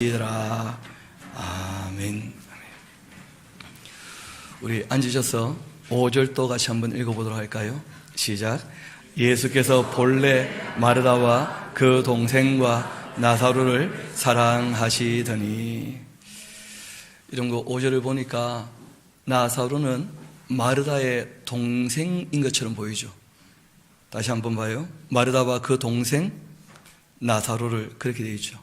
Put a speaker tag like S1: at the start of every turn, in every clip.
S1: 이더라. 아멘. 우리 앉으셔서 5절도 같이 한번 읽어보도록 할까요? 시작. 예수께서 본래 마르다와 그 동생과 나사로를 사랑하시더니. 이런 거 5절을 보니까 나사로는 마르다의 동생인 것처럼 보이죠. 다시 한번 봐요. 마르다와 그 동생 나사로를, 그렇게 되어 있죠.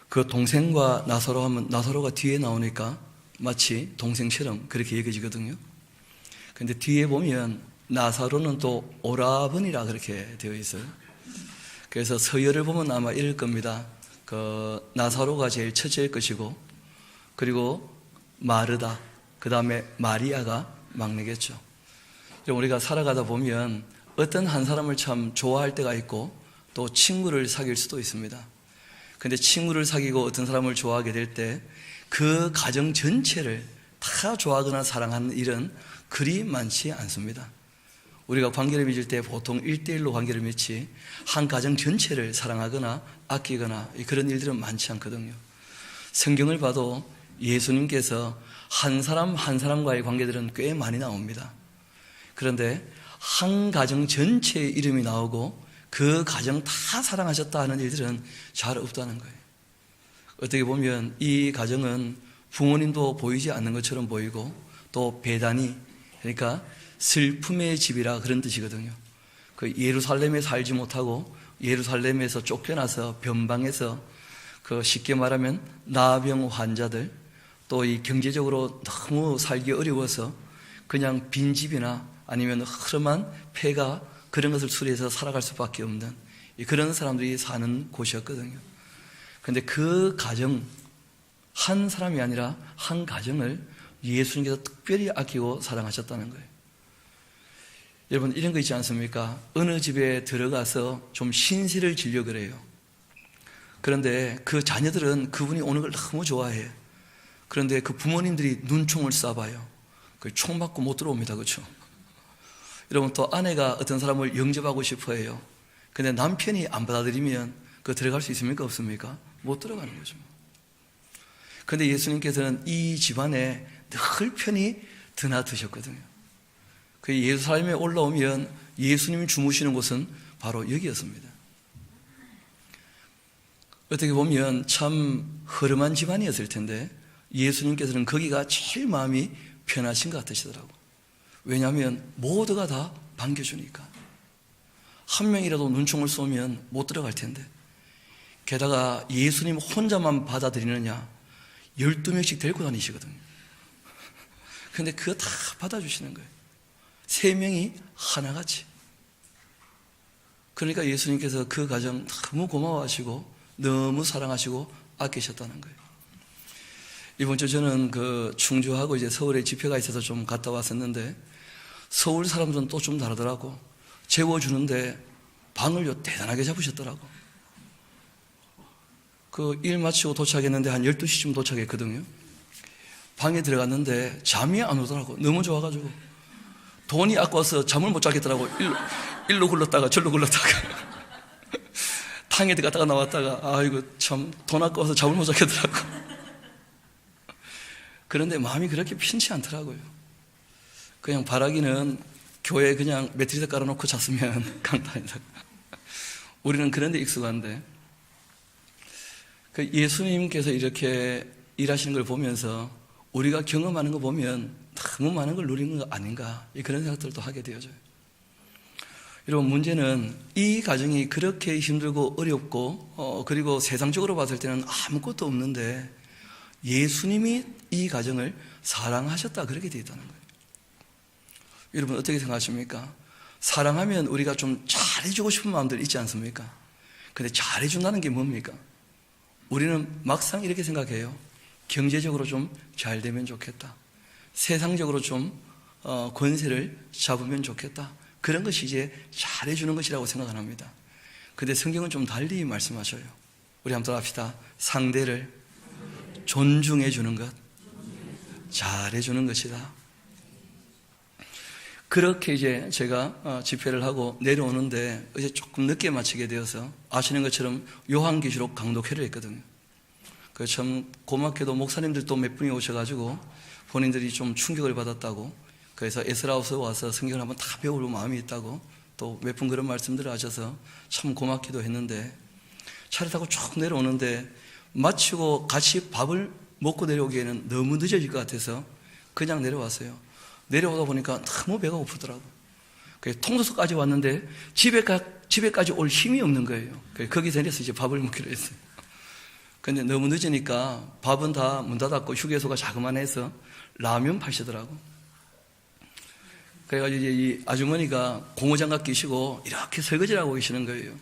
S1: 그 동생과 나사로 하면 나사로가 뒤에 나오니까 마치 동생처럼 그렇게 여겨지거든요. 근데 뒤에 보면 나사로는 또 오라버니라 그렇게 되어 있어요. 그래서 서열을 보면 아마 이럴 겁니다. 그 나사로가 제일 첫째일 것이고, 그리고 마르다, 그 다음에 마리아가 막내겠죠. 우리가 살아가다 보면 어떤 한 사람을 참 좋아할 때가 있고 또 친구를 사귈 수도 있습니다. 근데 친구를 사귀고 어떤 사람을 좋아하게 될 때 그 가정 전체를 다 좋아하거나 사랑하는 일은 그리 많지 않습니다. 우리가 관계를 맺을 때 보통 1대1로 관계를 맺지 한 가정 전체를 사랑하거나 아끼거나 그런 일들은 많지 않거든요. 성경을 봐도 예수님께서 한 사람 한 사람과의 관계들은 꽤 많이 나옵니다. 그런데 한 가정 전체의 이름이 나오고 그 가정 다 사랑하셨다 하는 일들은 잘 없다는 거예요. 어떻게 보면 이 가정은 부모님도 보이지 않는 것처럼 보이고 또 베다니, 그러니까 슬픔의 집이라 그런 뜻이거든요. 그 예루살렘에 살지 못하고 예루살렘에서 쫓겨나서 변방에서 그 쉽게 말하면 나병 환자들, 또 이 경제적으로 너무 살기 어려워서 그냥 빈집이나 아니면 허름한 폐가 그런 것을 수리해서 살아갈 수밖에 없는 그런 사람들이 사는 곳이었거든요. 그런데 그 가정, 한 사람이 아니라 한 가정을 예수님께서 특별히 아끼고 사랑하셨다는 거예요. 여러분, 이런 거 있지 않습니까? 어느 집에 들어가서 좀 신세를 지려고 그래요. 그런데 그 자녀들은 그분이 오는 걸 너무 좋아해요. 그런데 그 부모님들이 눈총을 쏴봐요. 총 맞고 못 들어옵니다. 그렇죠? 여러분, 또 아내가 어떤 사람을 영접하고 싶어 해요. 근데 남편이 안 받아들이면 그 들어갈 수 있습니까? 없습니까? 못 들어가는 거죠. 근데 예수님께서는 이 집안에 늘 편히 드나드셨거든요. 그 예루살렘에 올라오면 예수님이 주무시는 곳은 바로 여기였습니다. 어떻게 보면 참 허름한 집안이었을 텐데 예수님께서는 거기가 제일 마음이 편하신 것 같으시더라고요. 왜냐하면 모두가 다 반겨주니까. 한 명이라도 눈총을 쏘면 못 들어갈 텐데, 게다가 예수님 혼자만 받아들이느냐 12명씩 데리고 다니시거든요. 그런데 그거 다 받아주시는 거예요. 3명이 하나같이. 그러니까 예수님께서 그 가정 너무 고마워하시고 너무 사랑하시고 아끼셨다는 거예요. 이번 주 저는 그 충주하고 이제 서울에 집회가 있어서 좀 갔다 왔었는데, 서울 사람들은 또 좀 다르더라고. 재워주는데 방을 대단하게 잡으셨더라고. 그 일 마치고 도착했는데 한 12시쯤 도착했거든요. 방에 들어갔는데 잠이 안 오더라고. 너무 좋아가지고. 돈이 아까워서 잠을 못 자겠더라고. 일로 굴렀다가 절로 굴렀다가 탕에 들어갔다가 나왔다가, 아이고 참 돈 아까워서 잠을 못 자겠더라고. 그런데 마음이 그렇게 편치 않더라고요. 그냥 바라기는 교회에 그냥 매트리스 깔아놓고 잤으면 강단이다. 우리는 그런 데 익숙한데, 그 예수님께서 이렇게 일하시는 걸 보면서 우리가 경험하는 거 보면 너무 많은 걸 누리는 거 아닌가, 그런 생각들도 하게 되어져요. 여러분, 문제는 이 가정이 그렇게 힘들고 어렵고 그리고 세상적으로 봤을 때는 아무것도 없는데 예수님이 이 가정을 사랑하셨다, 그렇게 되어 있다는 거예요. 여러분, 어떻게 생각하십니까? 사랑하면 우리가 좀 잘해주고 싶은 마음들 있지 않습니까? 근데 잘해준다는 게 뭡니까? 우리는 막상 이렇게 생각해요. 경제적으로 좀 잘 되면 좋겠다. 세상적으로 좀 권세를 잡으면 좋겠다. 그런 것이 이제 잘해주는 것이라고 생각 안 합니다. 근데 성경은 좀 달리 말씀하셔요. 우리 한번 합시다. 상대를 존중해 주는 것, 잘해 주는 것이다. 그렇게 이제 제가 집회를 하고 내려오는데 이제 조금 늦게 마치게 되어서 아시는 것처럼 요한계시록 강독회를 했거든요. 그 참 고맙게도 목사님들도 몇 분이 오셔가지고 본인들이 좀 충격을 받았다고, 그래서 에스라우스 와서 성경을 한번 다 배울 마음이 있다고 또 몇 분 그런 말씀들을 하셔서 참 고맙기도 했는데, 차를 타고 쭉 내려오는데 마치고 같이 밥을 먹고 내려오기에는 너무 늦어질 것 같아서 그냥 내려왔어요. 내려오다 보니까 너무 배가 고프더라고. 그래서 통도서까지 왔는데 집에까지 올 힘이 없는 거예요. 거기서 내려서 이제 밥을 먹기로 했어요. 근데 너무 늦으니까 밥은 다 문 닫았고 휴게소가 자그만해서 라면 파시더라고. 그래가지고 이제 이 아주머니가 고무장갑 끼시고 이렇게 설거지를 하고 계시는 거예요.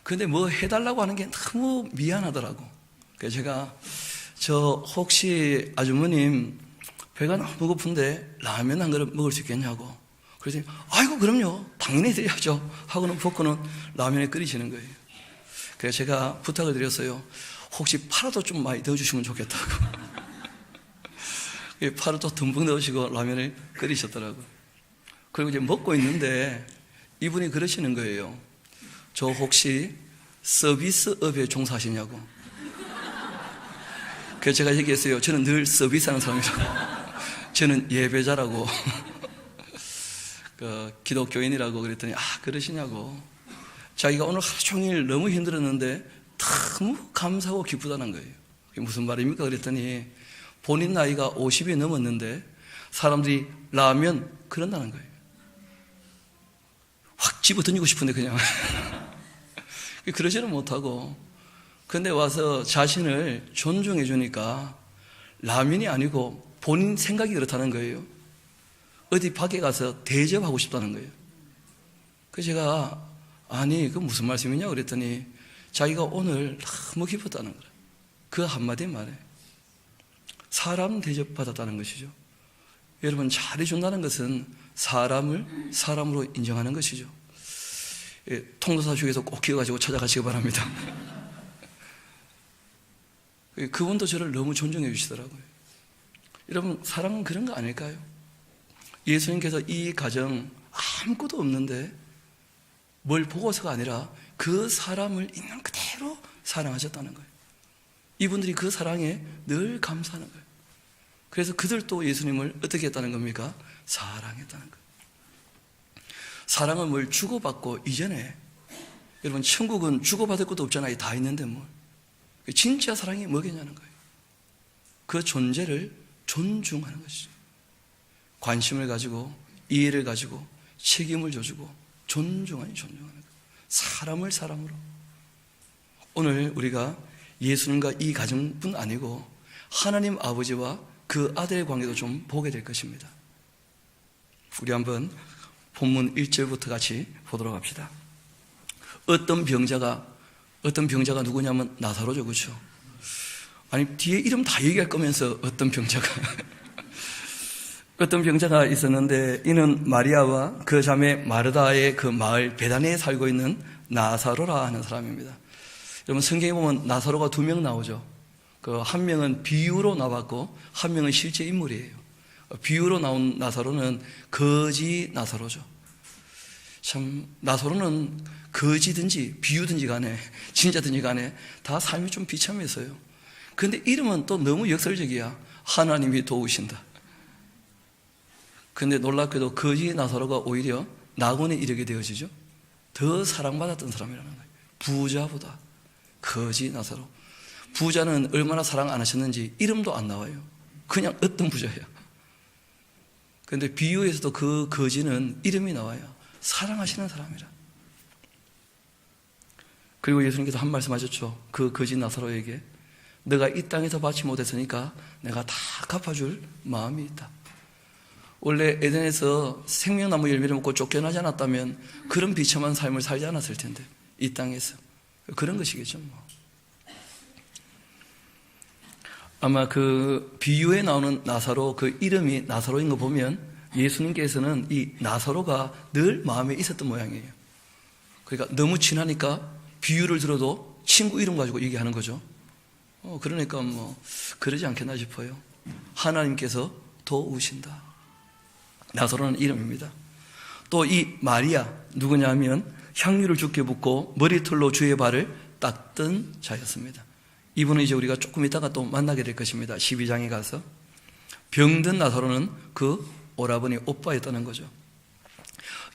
S1: 근데 뭐 해달라고 하는 게 너무 미안하더라고. 그래서 제가 혹시 아주머님 배가 너무 고픈데 라면 한 그릇 먹을 수 있겠냐고. 그랬더니 아이고 그럼요, 당연히 드려야죠 하고는 벗고는 라면을 끓이시는 거예요. 그래서 제가 부탁을 드렸어요. 혹시 파라도 좀 많이 넣어주시면 좋겠다고. 파라도 듬뿍 넣으시고 라면을 끓이셨더라고요. 그리고 이제 먹고 있는데 이분이 그러시는 거예요. 저 혹시 서비스업에 종사하시냐고. 그래서 제가 얘기했어요. 저는 늘 서비스하는 사람이라고. 저는 예배자라고. 기독교인이라고 그랬더니 그러시냐고. 자기가 오늘 하루 종일 너무 힘들었는데 너무 감사하고 기쁘다는 거예요. 그게 무슨 말입니까? 그랬더니 본인 나이가 50이 넘었는데 사람들이 라면 그런다는 거예요. 확 집어 던지고 싶은데 그냥 그러지는 못하고, 근데 와서 자신을 존중해 주니까 라면이 아니고 본인 생각이 그렇다는 거예요. 어디 밖에 가서 대접하고 싶다는 거예요. 그래서 제가 아니 그 무슨 말씀이냐 그랬더니 자기가 오늘 너무 기뻤다는 거예요. 그 한마디 말에 사람 대접받았다는 것이죠. 여러분, 잘해준다는 것은 사람을 사람으로 인정하는 것이죠. 통도사 중에서 꼭 기어가지고 찾아가시기 바랍니다. 그분도 저를 너무 존중해 주시더라고요. 여러분, 사랑은 그런 거 아닐까요? 예수님께서 이 가정 아무것도 없는데 뭘 보고서가 아니라 그 사람을 있는 그대로 사랑하셨다는 거예요. 이분들이 그 사랑에 늘 감사하는 거예요. 그래서 그들도 예수님을 어떻게 했다는 겁니까? 사랑했다는 거예요. 사랑은 뭘 주고받고 이전에, 여러분 천국은 주고받을 것도 없잖아요. 다 있는데 뭘. 진짜 사랑이 뭐겠냐는 거예요. 그 존재를 존중하는 것이죠. 관심을 가지고 이해를 가지고 책임을 져주고 존중하는 거예요. 사람을 사람으로. 오늘 우리가 예수님과 이 가정뿐 아니고 하나님 아버지와 그 아들의 관계도 좀 보게 될 것입니다. 우리 한번 본문 1절부터 같이 보도록 합시다. 어떤 병자가 누구냐면 나사로죠, 그렇죠? 아니 뒤에 이름 다 얘기할 거면서 어떤 병자가 있었는데 이는 마리아와 그 자매 마르다의 그 마을 베다니에 살고 있는 나사로라 하는 사람입니다. 여러분 성경에 보면 나사로가 2명 나오죠. 그 한 명은 비유로 나왔고 한 명은 실제 인물이에요. 비유로 나온 나사로는 거지 나사로죠. 참 나사로는 거지든지 비유든지 간에 진짜든지 간에 다 삶이 좀 비참했어요. 그런데 이름은 또 너무 역설적이야. 하나님이 도우신다. 그런데 놀랍게도 거지 나사로가 오히려 낙원에 이르게 되어지죠. 더 사랑받았던 사람이라는 거예요. 부자보다. 거지 나사로. 부자는 얼마나 사랑 안 하셨는지 이름도 안 나와요. 그냥 어떤 부자예요. 그런데 비유에서도 그 거지는 이름이 나와요. 사랑하시는 사람이라. 그리고 예수님께서 한 말씀 하셨죠. 그 거지 나사로에게 너가 이 땅에서 받지 못했으니까 내가 다 갚아줄 마음이 있다. 원래 에덴에서 생명나무 열매를 먹고 쫓겨나지 않았다면 그런 비참한 삶을 살지 않았을 텐데 이 땅에서 그런 것이겠죠. 아마 그 비유에 나오는 나사로, 그 이름이 나사로인 거 보면 예수님께서는 이 나사로가 늘 마음에 있었던 모양이에요. 그러니까 너무 친하니까 비유를 들어도 친구 이름 가지고 얘기하는 거죠. 그러니까 그러지 않겠나 싶어요. 하나님께서 도우신다. 나사로는 이름입니다. 또 이 마리아 누구냐면 향유를 주께 붓고 머리털로 주의 발을 닦던 자였습니다. 이분은 이제 우리가 조금 있다가 또 만나게 될 것입니다. 12장에 가서. 병든 나사로는 그 오라버니 오빠였다는 거죠.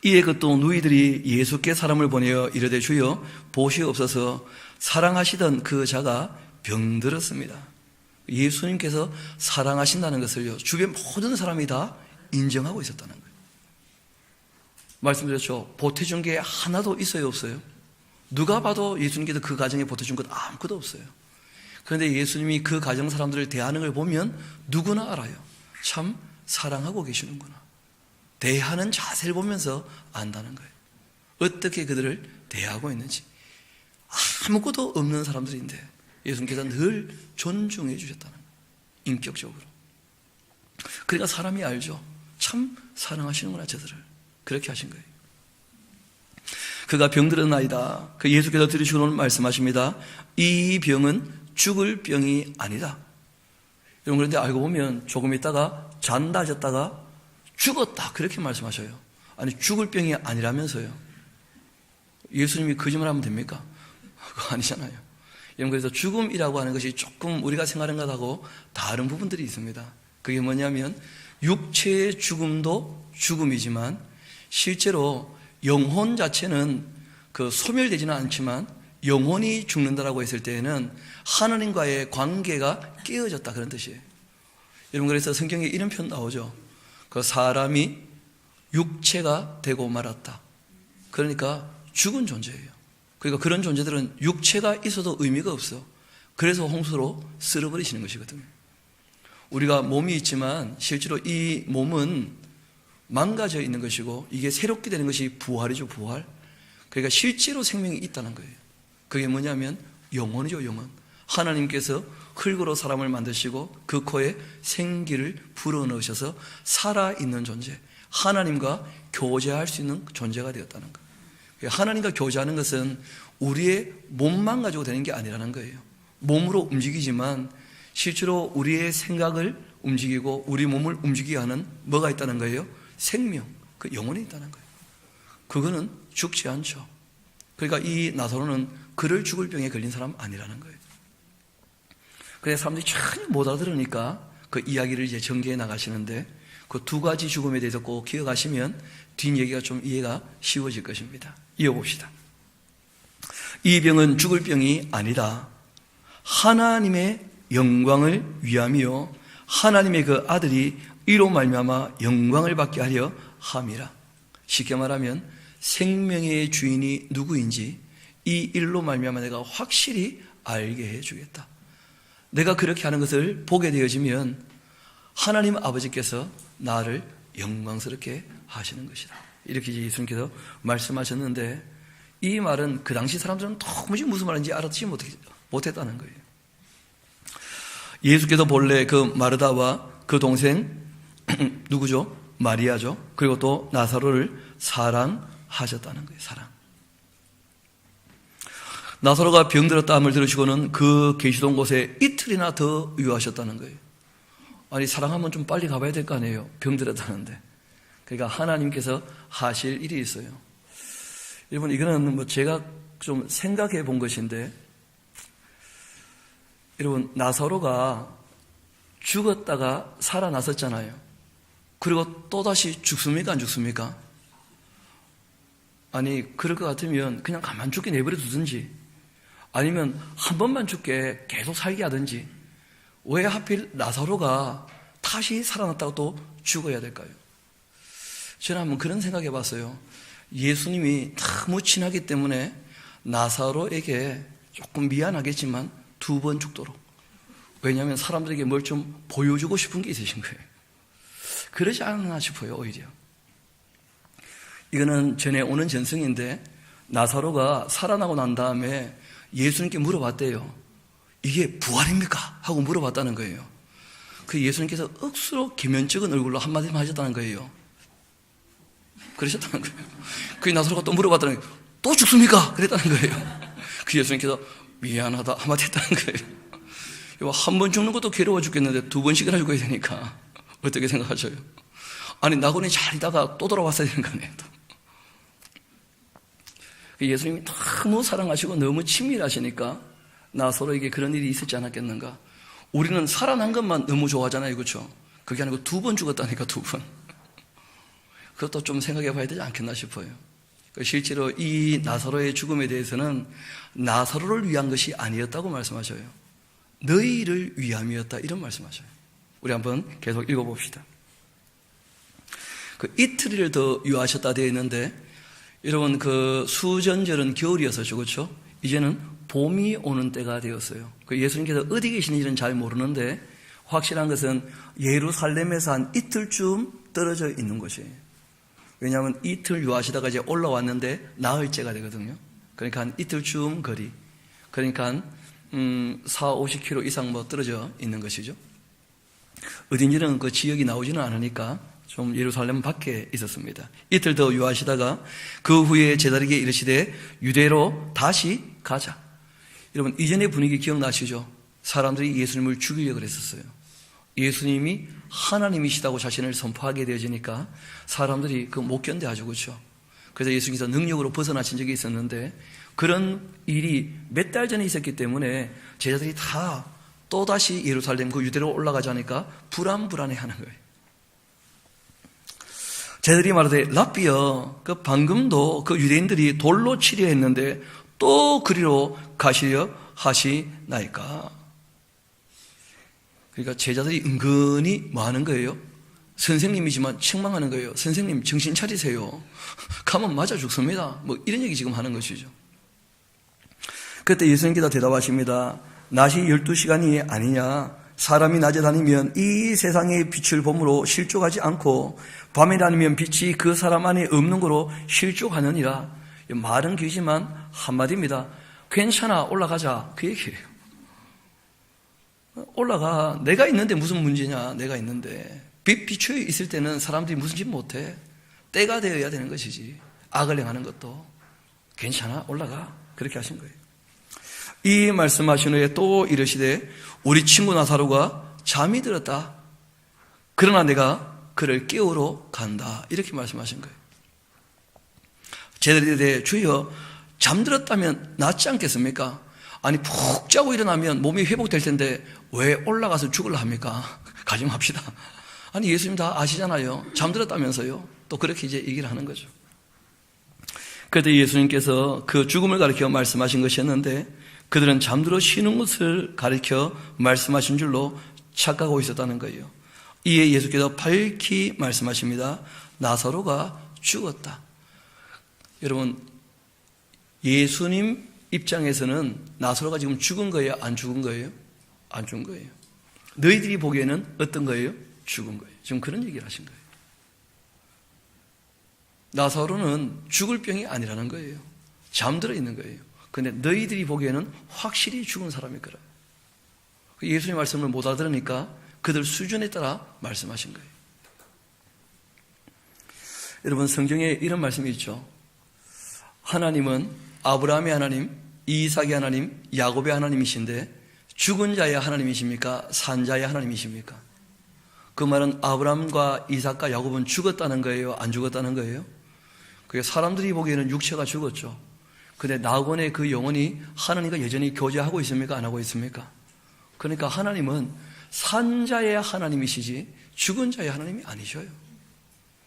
S1: 이에 그 또 누이들이 예수께 사람을 보내어 이르되 주여 보시옵소서 사랑하시던 그 자가 병들었습니다. 예수님께서 사랑하신다는 것을요 주변 모든 사람이 다 인정하고 있었다는 거예요. 말씀드렸죠. 보태준 게 하나도 있어요 없어요? 누가 봐도 예수님께서 그 가정에 보태준 것 아무것도 없어요. 그런데 예수님이 그 가정 사람들을 대하는 걸 보면 누구나 알아요. 참 사랑하고 계시는구나. 대하는 자세를 보면서 안다는 거예요. 어떻게 그들을 대하고 있는지. 아무것도 없는 사람들인데 예수님께서 늘 존중해 주셨다는 거예요. 인격적으로. 그러니까 사람이 알죠. 참 사랑하시는구나 저들을. 그렇게 하신 거예요. 그가 병들었나이다. 그 예수께서 들으시고는 말씀하십니다. 이 병은 죽을 병이 아니다. 여러분 그런데 알고 보면 조금 있다가 잔다졌다가 죽었다 그렇게 말씀하셔요. 아니 죽을 병이 아니라면서요. 예수님이 거짓말하면 됩니까? 그거 아니잖아요. 여러분 그래서 죽음이라고 하는 것이 조금 우리가 생각하는 것하고 다른 부분들이 있습니다. 그게 뭐냐면 육체의 죽음도 죽음이지만 실제로 영혼 자체는 그 소멸되지는 않지만 영혼이 죽는다라고 했을 때에는 하나님과의 관계가 깨어졌다 그런 뜻이에요. 여러분 그래서 성경에 이런 표현 나오죠. 그 사람이 육체가 되고 말았다. 그러니까 죽은 존재예요. 그러니까 그런 존재들은 육체가 있어도 의미가 없어. 그래서 홍수로 쓸어버리시는 것이거든요. 우리가 몸이 있지만 실제로 이 몸은 망가져 있는 것이고 이게 새롭게 되는 것이 부활이죠, 부활. 그러니까 실제로 생명이 있다는 거예요. 그게 뭐냐면 영혼이죠, 영혼. 하나님께서 흙으로 사람을 만드시고 그 코에 생기를 불어넣으셔서 살아있는 존재, 하나님과 교제할 수 있는 존재가 되었다는 거예요. 하나님과 교제하는 것은 우리의 몸만 가지고 되는 게 아니라는 거예요. 몸으로 움직이지만 실제로 우리의 생각을 움직이고 우리 몸을 움직이게 하는 뭐가 있다는 거예요? 생명, 그 영혼이 있다는 거예요. 그거는 죽지 않죠. 그러니까 이 나사로는 그를 죽을 병에 걸린 사람 아니라는 거예요. 그래서 사람들이 전혀 못 알아들으니까 그 이야기를 이제 전개해 나가시는데 그 두 가지 죽음에 대해서 꼭 기억하시면 뒷얘기가 좀 이해가 쉬워질 것입니다. 이어봅시다. 이 병은 죽을 병이 아니다. 하나님의 영광을 위함이요 하나님의 그 아들이 이로 말미암아 영광을 받게 하려 함이라. 쉽게 말하면 생명의 주인이 누구인지 이 일로 말미암아 내가 확실히 알게 해주겠다. 내가 그렇게 하는 것을 보게 되어지면 하나님 아버지께서 나를 영광스럽게 하시는 것이다. 이렇게 예수님께서 말씀하셨는데 이 말은 그 당시 사람들은 도무지 무슨 말인지 알아듣지 못했다는 거예요. 예수께서 본래 그 마르다와 그 동생 누구죠? 마리아죠. 그리고 또 나사로를 사랑하셨다는 거예요. 사랑. 나사로가 병들었다함을 들으시고는 그 계시던 곳에 이틀이나 더 유하셨다는 거예요. 아니 사랑하면 좀 빨리 가봐야 될 거 아니에요. 병들었다는데. 그러니까 하나님께서 하실 일이 있어요. 여러분 이거는 뭐 제가 좀 생각해 본 것인데 여러분 나사로가 죽었다가 살아났었잖아요. 그리고 또다시 죽습니까? 안 죽습니까? 아니 그럴 것 같으면 그냥 가만 죽게 내버려 두든지 아니면 한 번만 죽게 계속 살게 하든지 왜 하필 나사로가 다시 살아났다고 또 죽어야 될까요? 저는 한번 그런 생각해 봤어요. 예수님이 너무 친하기 때문에 나사로에게 조금 미안하겠지만 두 번 죽도록. 왜냐하면 사람들에게 뭘 좀 보여주고 싶은 게 있으신 거예요. 그러지 않나 싶어요. 오히려 이거는 전에 오는 전승인데 나사로가 살아나고 난 다음에 예수님께 물어봤대요. 이게 부활입니까? 하고 물어봤다는 거예요. 그 예수님께서 억수로 기면쩍은 얼굴로 한마디만 하셨다는 거예요. 그러셨다는 거예요. 그 나사로가 또 물어봤다는 거예요. 또 죽습니까? 그랬다는 거예요. 그 예수님께서 미안하다 한마디 했다는 거예요. 한 번 죽는 것도 괴로워 죽겠는데 두 번씩이나 죽어야 되니까 어떻게 생각하셔요? 아니 낙원에 잘 있다가 또 돌아왔어야 되는 거네요. 예수님이 너무 사랑하시고 너무 친밀하시니까 나사로에게 그런 일이 있었지 않았겠는가. 우리는 살아난 것만 너무 좋아하잖아요, 그렇죠? 그게 아니고 2번 죽었다니까, 2번. 그것도 좀 생각해 봐야 되지 않겠나 싶어요. 실제로 이 나사로의 죽음에 대해서는 나사로를 위한 것이 아니었다고 말씀하셔요. 너희를 위함이었다, 이런 말씀하셔요. 우리 한번 계속 읽어봅시다. 이틀을 더 유하셨다 되어 있는데, 여러분 수전절은 겨울이었었죠, 그렇죠? 이제는 봄이 오는 때가 되었어요. 예수님께서 어디 계시는지는 잘 모르는데 확실한 것은 예루살렘에서 한 이틀쯤 떨어져 있는 곳이에요. 왜냐하면 이틀 유하시다가 이제 올라왔는데 나흘째가 되거든요. 그러니까 한 이틀쯤 거리, 그러니까 한 40-50km 이상 떨어져 있는 것이죠. 어딘지는 그 지역이 나오지는 않으니까 좀 예루살렘 밖에 있었습니다. 이틀 더 유하시다가 그 후에 제자들에게 이르시되 유대로 다시 가자. 여러분, 이전의 분위기 기억나시죠? 사람들이 예수님을 죽이려고 그랬었어요. 예수님이 하나님이시다고 자신을 선포하게 되어지니까 사람들이 못 견뎌하죠, 그렇죠? 그래서 예수님께서 능력으로 벗어나신 적이 있었는데, 그런 일이 몇 달 전에 있었기 때문에 제자들이 다 또다시 예루살렘 유대로 올라가자니까 불안해하는 거예요. 제자들이 말하되 랍비여, 방금도 유대인들이 돌로 치려 했는데 또 그리로 가시려 하시나이까. 그러니까 제자들이 은근히 뭐 하는 거예요? 선생님이지만 책망하는 거예요. 선생님 정신 차리세요. 가면 맞아 죽습니다. 이런 얘기 지금 하는 것이죠. 그때 예수님께서 대답하십니다. 낮이 12시간이 아니냐? 사람이 낮에 다니면 이 세상의 빛을 봄으로 실족하지 않고 밤에 다니면 빛이 그 사람 안에 없는 거로 실족하느니라. 말은 길지만 한마디입니다. 괜찮아, 올라가자, 그 얘기예요. 올라가. 내가 있는데 무슨 문제냐. 내가 있는데 빛 비추어 있을 때는 사람들이 무슨 짓 못해. 때가 되어야 되는 것이지. 악을 행하는 것도. 괜찮아, 올라가. 그렇게 하신 거예요. 이 말씀하신 후에 또 이르시되 우리 친구 나사로가 잠이 들었다. 그러나 내가 그를 깨우러 간다. 이렇게 말씀하신 거예요. 제자들에 대해 주여, 잠들었다면 낫지 않겠습니까? 아니, 푹 자고 일어나면 몸이 회복될 텐데 왜 올라가서 죽으려 합니까? 가지 맙시다. 아니, 예수님 다 아시잖아요. 잠들었다면서요. 또 그렇게 이제 얘기를 하는 거죠. 그때 예수님께서 그 죽음을 가리켜 말씀하신 것이었는데 그들은 잠들어 쉬는 것을 가리켜 말씀하신 줄로 착각하고 있었다는 거예요. 이에 예수께서 밝히 말씀하십니다. 나사로가 죽었다. 여러분, 예수님 입장에서는 나사로가 지금 죽은 거예요? 안 죽은 거예요? 안 죽은 거예요. 너희들이 보기에는 어떤 거예요? 죽은 거예요. 지금 그런 얘기를 하신 거예요. 나사로는 죽을 병이 아니라는 거예요. 잠들어 있는 거예요. 그런데 너희들이 보기에는 확실히 죽은 사람일 거라. 예수님 말씀을 못 알아들으니까 그들 수준에 따라 말씀하신 거예요. 여러분, 성경에 이런 말씀이 있죠. 하나님은 아브라함의 하나님, 이삭의 하나님, 야곱의 하나님이신데 죽은 자의 하나님이십니까? 산 자의 하나님이십니까? 그 말은 아브라함과 이삭과 야곱은 죽었다는 거예요? 안 죽었다는 거예요? 그게 사람들이 보기에는 육체가 죽었죠. 근데 낙원의 그 영혼이 하나님과 여전히 교제하고 있습니까? 안 하고 있습니까? 그러니까 하나님은 산 자의 하나님이시지 죽은 자의 하나님이 아니셔요.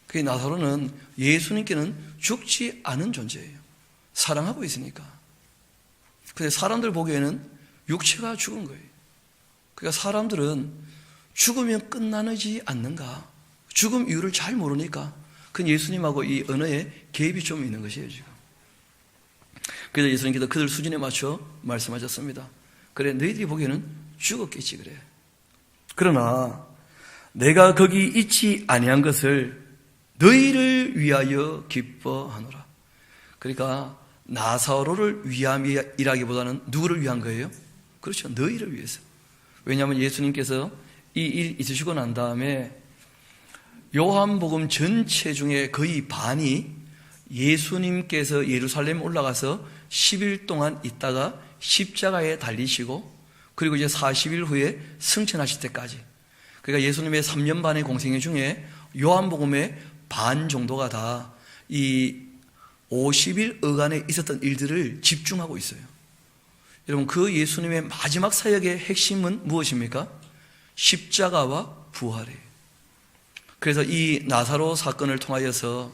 S1: 그 나사로는 예수님께는 죽지 않은 존재예요. 사랑하고 있으니까. 근데 사람들 보기에는 육체가 죽은 거예요. 그러니까 사람들은 죽으면 끝나지 않는가? 죽음 이유를 잘 모르니까 그 예수님하고 이 언어에 개입이 좀 있는 것이에요, 지금. 그래서 예수님께서 그들 수준에 맞춰 말씀하셨습니다. 그래, 너희들이 보기에는 죽었겠지, 그래. 그러나 내가 거기 있지 아니한 것을 너희를 위하여 기뻐하노라. 그러니까 나사로를 위함이라기보다는 누구를 위한 거예요? 그렇죠, 너희를 위해서. 왜냐하면 예수님께서 이 일 있으시고 난 다음에 요한복음 전체 중에 거의 반이 예수님께서 예루살렘 올라가서 10일 동안 있다가 십자가에 달리시고 그리고 이제 40일 후에 승천하실 때까지, 그러니까 예수님의 3년 반의 공생애 중에 요한복음의 반 정도가 다 이 50일 어간에 있었던 일들을 집중하고 있어요. 여러분, 그 예수님의 마지막 사역의 핵심은 무엇입니까? 십자가와 부활이에요. 그래서 이 나사로 사건을 통하여서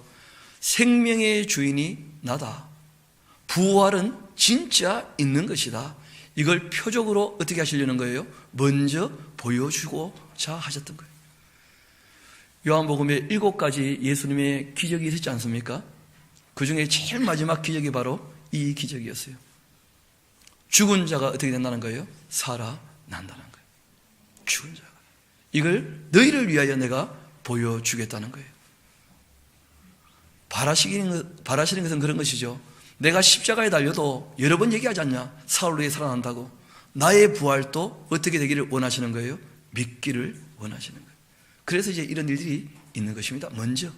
S1: 생명의 주인이 나다, 부활은 진짜 있는 것이다, 이걸 표적으로 어떻게 하시려는 거예요? 먼저 보여주고자 하셨던 거예요. 요한복음에 7가지 예수님의 기적이 있었지 않습니까? 그 중에 제일 마지막 기적이 바로 이 기적이었어요. 죽은 자가 어떻게 된다는 거예요? 살아난다는 거예요. 죽은 자가. 이걸 너희를 위하여 내가 보여주겠다는 거예요. 바라시는 것은 그런 것이죠. 내가 십자가에 달려도 여러 번 얘기하지 않냐? 사흘 후에 살아난다고. 나의 부활도 어떻게 되기를 원하시는 거예요? 믿기를 원하시는 거예요. 그래서 이제 이런 일들이 있는 것입니다. 먼저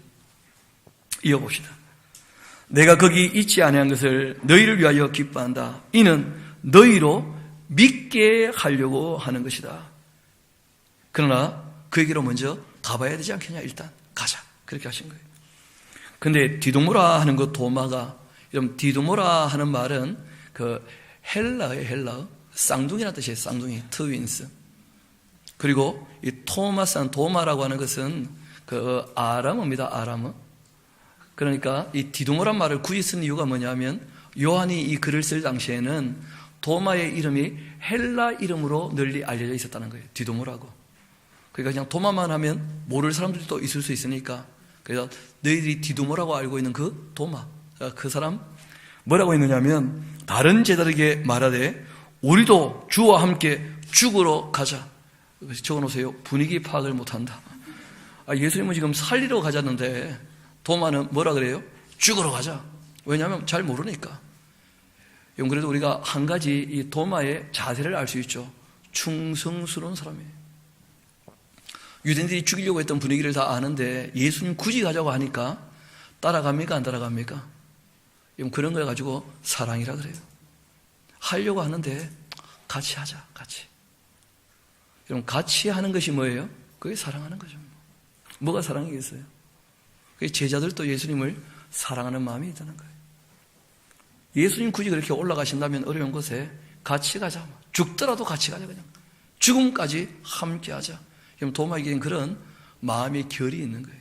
S1: 이어봅시다. 내가 거기 있지 아니한 것을 너희를 위하여 기뻐한다. 이는 너희로 믿게 하려고 하는 것이다. 그러나 그에게로 먼저 가봐야 되지 않겠냐? 일단 가자. 그렇게 하신 거예요. 근데 디도모라 하는 그 도마가, 여러분, 디도모라 하는 말은 그 헬라어예요. 헬라어. 쌍둥이라는 뜻이에요. 쌍둥이, 트윈스. 그리고 이 토마스한 도마라고 하는 것은 그 아람어입니다. 아람어. 그러니까 이 디도모란 말을 굳이 쓴 이유가 뭐냐면, 요한이 이 글을 쓸 당시에는 도마의 이름이 헬라 이름으로 널리 알려져 있었다는 거예요. 디도모라고. 그러니까 그냥 도마만 하면 모를 사람들도 있을 수 있으니까, 그래서 너희들이 디도모라고 알고 있는 그 도마, 그 사람 뭐라고 했느냐면, 다른 제자들에게 말하되 우리도 주와 함께 죽으러 가자. 적어놓으세요. 분위기 파악을 못한다. 예수님은 지금 살리러 가자는데 도마는 뭐라 그래요? 죽으러 가자. 왜냐하면 잘 모르니까. 그래도 우리가 한 가지 이 도마의 자세를 알 수 있죠. 충성스러운 사람이에요. 유대인들이 죽이려고 했던 분위기를 다 아는데 예수님 굳이 가자고 하니까 따라갑니까? 안 따라갑니까? 그런 걸 가지고 사랑이라 그래요. 하려고 하는데 같이 하자. 같이. 여러분, 같이 하는 것이 뭐예요? 그게 사랑하는 거죠. 뭐가 사랑이겠어요? 제자들도 예수님을 사랑하는 마음이 있다는 거예요. 예수님 굳이 그렇게 올라가신다면 어려운 곳에 같이 가자. 죽더라도 같이 가자. 그냥 죽음까지 함께 하자. 그럼 도마에게는 그런 마음의 결이 있는 거예요.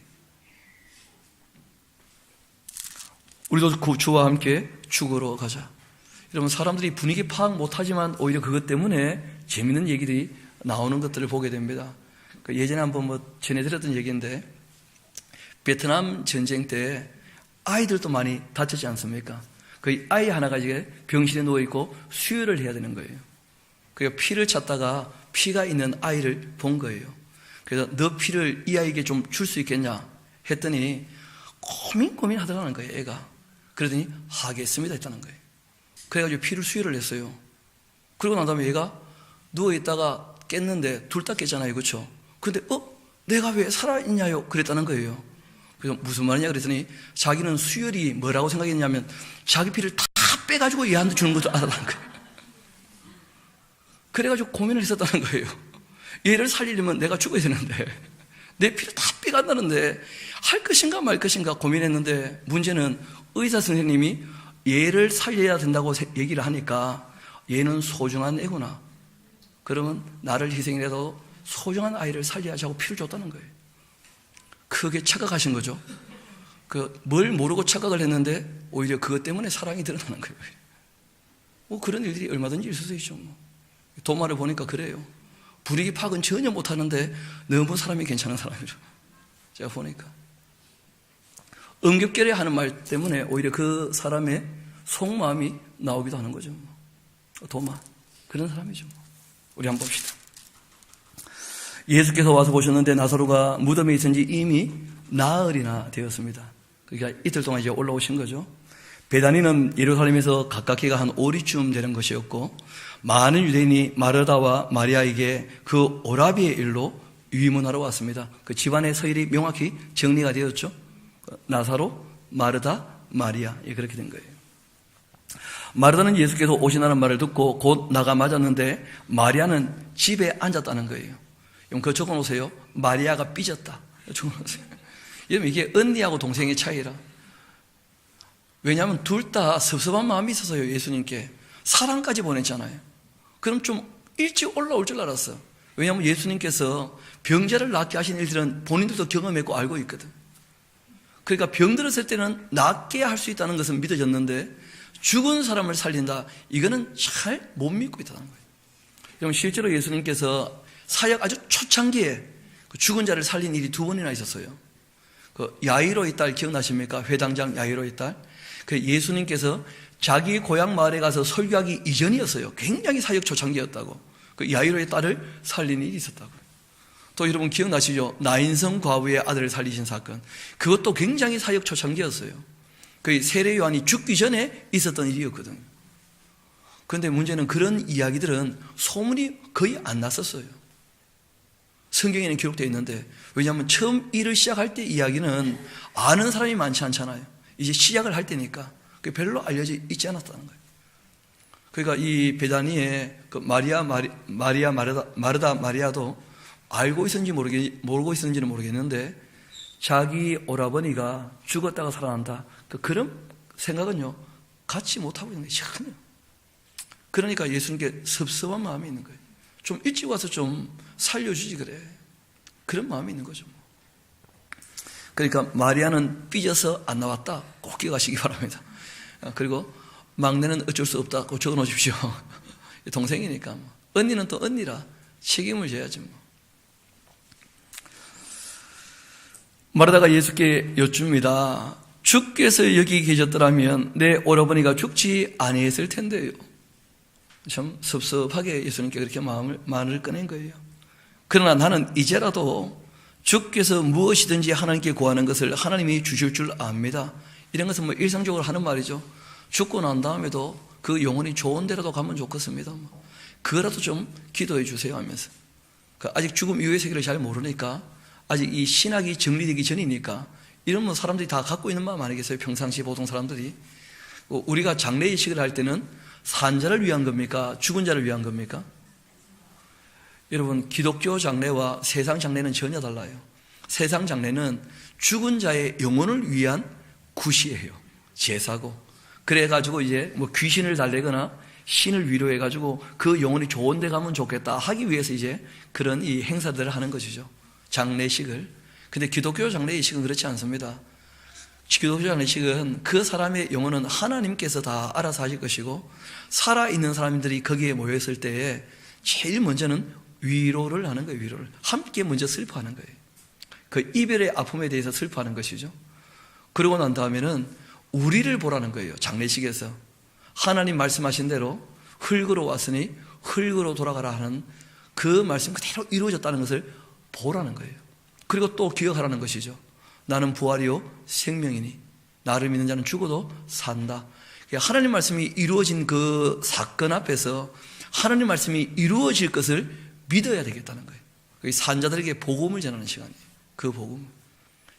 S1: 우리도 주와 함께 죽으러 가자. 여러분, 사람들이 분위기 파악 못하지만 오히려 그것 때문에 재밌는 얘기들이 나오는 것들을 보게 됩니다. 예전에 한번 전해드렸던 얘기인데, 베트남 전쟁 때 아이들도 많이 다쳤지 않습니까? 그 아이 하나가 이제 병실에 누워있고 수혈을 해야 되는 거예요. 그래서 피를 찾다가 피가 있는 아이를 본 거예요. 그래서 너 피를 이 아이에게 좀 줄 수 있겠냐 했더니 고민하더라는 거예요, 애가. 그러더니 하겠습니다 했다는 거예요. 그래가지고 피를 수혈을 했어요. 그러고 난 다음에 얘가 누워있다가 깼는데 둘 다 깼잖아요. 그렇죠? 근데 내가 왜 살아있냐요? 그랬다는 거예요. 그래서 무슨 말이냐 그랬더니 자기는 수혈이 뭐라고 생각했냐면 자기 피를 다 빼가지고 얘한테 주는 것도 알았다는 거예요. 그래가지고 고민을 했었다는 거예요. 얘를 살리려면 내가 죽어야 되는데 내 피를 다 빼간다는데 할 것인가 말 것인가 고민했는데, 문제는 의사 선생님이 얘를 살려야 된다고 얘기를 하니까 얘는 소중한 애구나. 그러면 나를 희생이라도 소중한 아이를 살려야지 하고 피를 줬다는 거예요. 크게 착각하신 거죠. 뭘 모르고 착각을 했는데 오히려 그것 때문에 사랑이 드러나는 거예요. 그런 일들이 얼마든지 있을 수 있죠. 도마를 보니까 그래요. 분위기 파악은 전혀 못하는데 너무 사람이 괜찮은 사람이죠. 제가 보니까 응급결에 하는 말 때문에 오히려 그 사람의 속마음이 나오기도 하는 거죠. 도마, 그런 사람이죠. 우리 한번 봅시다. 예수께서 와서 보셨는데 나사로가 무덤에 있은 지 이미 나흘이나 되었습니다. 그러니까 이틀 동안 이제 올라오신 거죠. 베다니는 예루살렘에서 가깝게가 한 5리쯤 되는 것이었고, 많은 유대인이 마르다와 마리아에게 그 오라비의 일로 위문하러 왔습니다. 그 집안의 서열이 명확히 정리가 되었죠. 나사로, 마르다, 마리아, 그렇게 된 거예요. 마르다는 예수께서 오시나는 말을 듣고 곧 나가 맞았는데 마리아는 집에 앉았다는 거예요. 그거 적어놓으세요. 마리아가 삐졌다. 적어놓으세요. 여러분, 이게 언니하고 동생의 차이라. 왜냐하면 둘 다 섭섭한 마음이 있어서요. 예수님께 사랑까지 보냈잖아요. 그럼 좀 일찍 올라올 줄 알았어. 왜냐하면 예수님께서 병자를 낫게 하신 일들은 본인들도 경험했고 알고 있거든. 그러니까 병들었을 때는 낫게 할 수 있다는 것은 믿어졌는데 죽은 사람을 살린다, 이거는 잘 못 믿고 있다는 거예요. 그럼 실제로 예수님께서 사역 아주 초창기에 죽은 자를 살린 일이 2번이나 있었어요. 그 야이로의 딸 기억나십니까? 회당장 야이로의 딸. 그 예수님께서 자기 고향 마을에 가서 설교하기 이전이었어요. 굉장히 사역 초창기였다고. 그 야이로의 딸을 살린 일이 있었다고. 또 여러분 기억나시죠? 나인성 과부의 아들을 살리신 사건. 그것도 굉장히 사역 초창기였어요. 그 세례 요한이 죽기 전에 있었던 일이었거든요. 그런데 문제는 그런 이야기들은 소문이 거의 안 났었어요. 성경에는 기록되어 있는데, 왜냐하면 처음 일을 시작할 때 이야기는 아는 사람이 많지 않잖아요. 이제 시작을 할 때니까 그게 별로 알려져 있지 않았다는 거예요. 그러니까 이 베다니의 그 마르다 마리아도 알고 있었는지 모르고 있었는지는 모르겠는데, 자기 오라버니가 죽었다가 살아난다, 그런 생각은요 갖지 못하고 있는 게 전혀. 그러니까 예수님께 섭섭한 마음이 있는 거예요. 좀 일찍 와서 좀 살려주지 그래, 그런 마음이 있는 거죠. 그러니까 마리아는 삐져서 안 나왔다, 꼭 기억하시기 바랍니다. 그리고 막내는 어쩔 수 없다고 적어놓으십시오. 동생이니까. 언니는 또 언니라 책임을 져야지 뭐. 마르다가 예수께 여쭙니다. 주께서 여기 계셨더라면 내 오라버니가 죽지 아니했을 텐데요. 참 섭섭하게 예수님께 그렇게 말을 꺼낸 거예요. 그러나 나는 이제라도 주께서 무엇이든지 하나님께 구하는 것을 하나님이 주실 줄 압니다. 이런 것은 뭐 일상적으로 하는 말이죠. 죽고 난 다음에도 그 영혼이 좋은 데라도 가면 좋겠습니다. 그거라도 좀 기도해 주세요 하면서. 아직 죽음 이후의 세계를 잘 모르니까, 아직 이 신학이 정리되기 전이니까, 이런 사람들이 다 갖고 있는 마음 아니겠어요? 평상시 보통 사람들이. 우리가 장례의식을 할 때는 산자를 위한 겁니까? 죽은 자를 위한 겁니까? 여러분, 기독교 장례와 세상 장례는 전혀 달라요. 세상 장례는 죽은 자의 영혼을 위한 굿이에요. 제사고. 그래가지고 이제 뭐 귀신을 달래거나 신을 위로해가지고 그 영혼이 좋은 데 가면 좋겠다 하기 위해서 이제 그런 이 행사들을 하는 것이죠. 장례식을. 근데 기독교 장례의식은 그렇지 않습니다. 기독교 장례식은 그 사람의 영혼은 하나님께서 다 알아서 하실 것이고, 살아있는 사람들이 거기에 모였을 때에 제일 먼저는 위로를 하는 거예요. 위로를. 함께 먼저 슬퍼하는 거예요. 그 이별의 아픔에 대해서 슬퍼하는 것이죠. 그러고 난 다음에는 우리를 보라는 거예요. 장례식에서 하나님 말씀하신 대로 흙으로 왔으니 흙으로 돌아가라 하는 그 말씀 그대로 이루어졌다는 것을 보라는 거예요. 그리고 또 기억하라는 것이죠. 나는 부활이요 생명이니 나를 믿는 자는 죽어도 산다. 하나님 말씀이 이루어진 그 사건 앞에서 하나님 말씀이 이루어질 것을 믿어야 되겠다는 거예요. 산자들에게 복음을 전하는 시간이에요. 그 복음.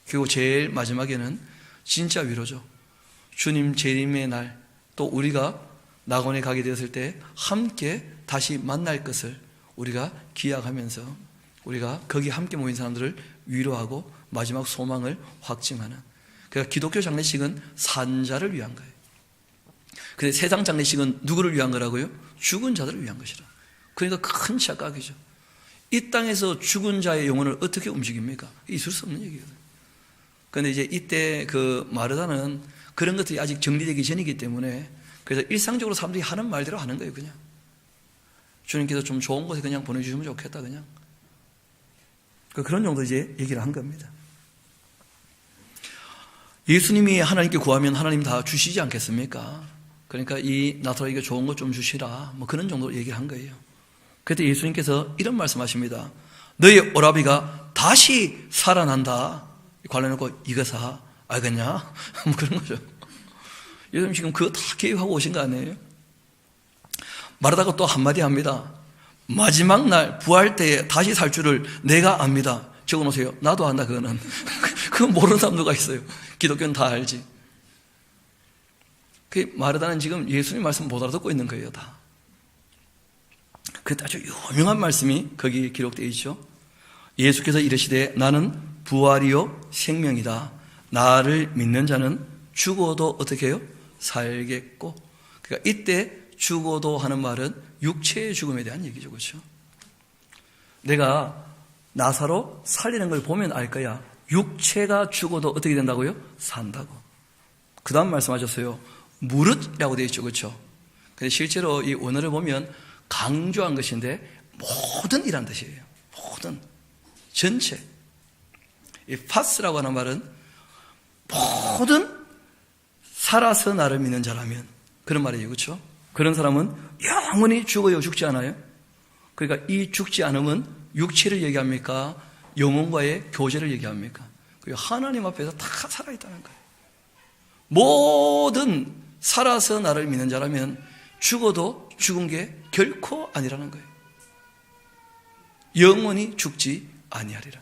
S1: 그리고 제일 마지막에는 진짜 위로죠. 주님 재림의 날, 또 우리가 낙원에 가게 되었을 때 함께 다시 만날 것을 우리가 기약하면서 우리가 거기 함께 모인 사람들을 위로하고 마지막 소망을 확증하는. 그러니까 기독교 장례식은 산자를 위한 거예요. 근데 세상 장례식은 누구를 위한 거라고요? 죽은 자들을 위한 것이라. 그러니까 큰 착각이죠. 이 땅에서 죽은 자의 영혼을 어떻게 움직입니까? 있을 수 없는 얘기거든요. 그런데 이제 이때 그 마르다는 그런 것들이 아직 정리되기 전이기 때문에, 그래서 일상적으로 사람들이 하는 말대로 하는 거예요. 그냥 주님께서 좀 좋은 곳에 그냥 보내주시면 좋겠다, 그냥 그런 정도 이제 얘기를 한 겁니다. 예수님이 하나님께 구하면 하나님 다 주시지 않겠습니까? 그러니까 이 나사로에게 좋은 것 좀 주시라, 뭐 그런 정도로 얘기를 한 거예요. 그때 예수님께서 이런 말씀하십니다. 너의 오라비가 다시 살아난다. 관련해놓고 이거사 알겠냐? 뭐 그런 거죠. 예수님 지금 그거 다 계획하고 오신 거 아니에요? 말하다가 또 한마디 합니다. 마지막 날 부활 때에 다시 살 줄을 내가 압니다. 적어놓으세요. 나도 안다. 그거는 그건 모르는 사람 누가 있어요? 기독교는 다 알지. 그 마르다는 지금 예수님 말씀 못 알아듣고 있는 거예요. 다. 그 아주 유명한 말씀이 거기 기록되어 있죠. 예수께서 이르시되 나는 부활이요 생명이다. 나를 믿는 자는 죽어도 어떻게 해요? 살겠고. 그러니까 이때 죽어도 하는 말은 육체의 죽음에 대한 얘기죠. 그렇죠? 내가 나사로 살리는 걸 보면 알 거야. 육체가 죽어도 어떻게 된다고요? 산다고. 그 다음 말씀하셨어요. 무릇이라고 되어 있죠. 그렇죠? 근데 실제로 이 원어를 보면 강조한 것인데 모든 이란 뜻이에요. 모든. 전체. 이 파스라고 하는 말은 모든 살아서 나를 믿는 자라면 그런 말이에요. 그렇죠? 그런 사람은 영원히 죽어요. 죽지 않아요? 그러니까 이 죽지 않음은 육체를 얘기합니까? 영혼과의 교제를 얘기합니까? 하나님 앞에서 다 살아있다는 거예요. 모든 살아서 나를 믿는 자라면 죽어도 죽은 게 결코 아니라는 거예요. 영원히 죽지 아니하리라.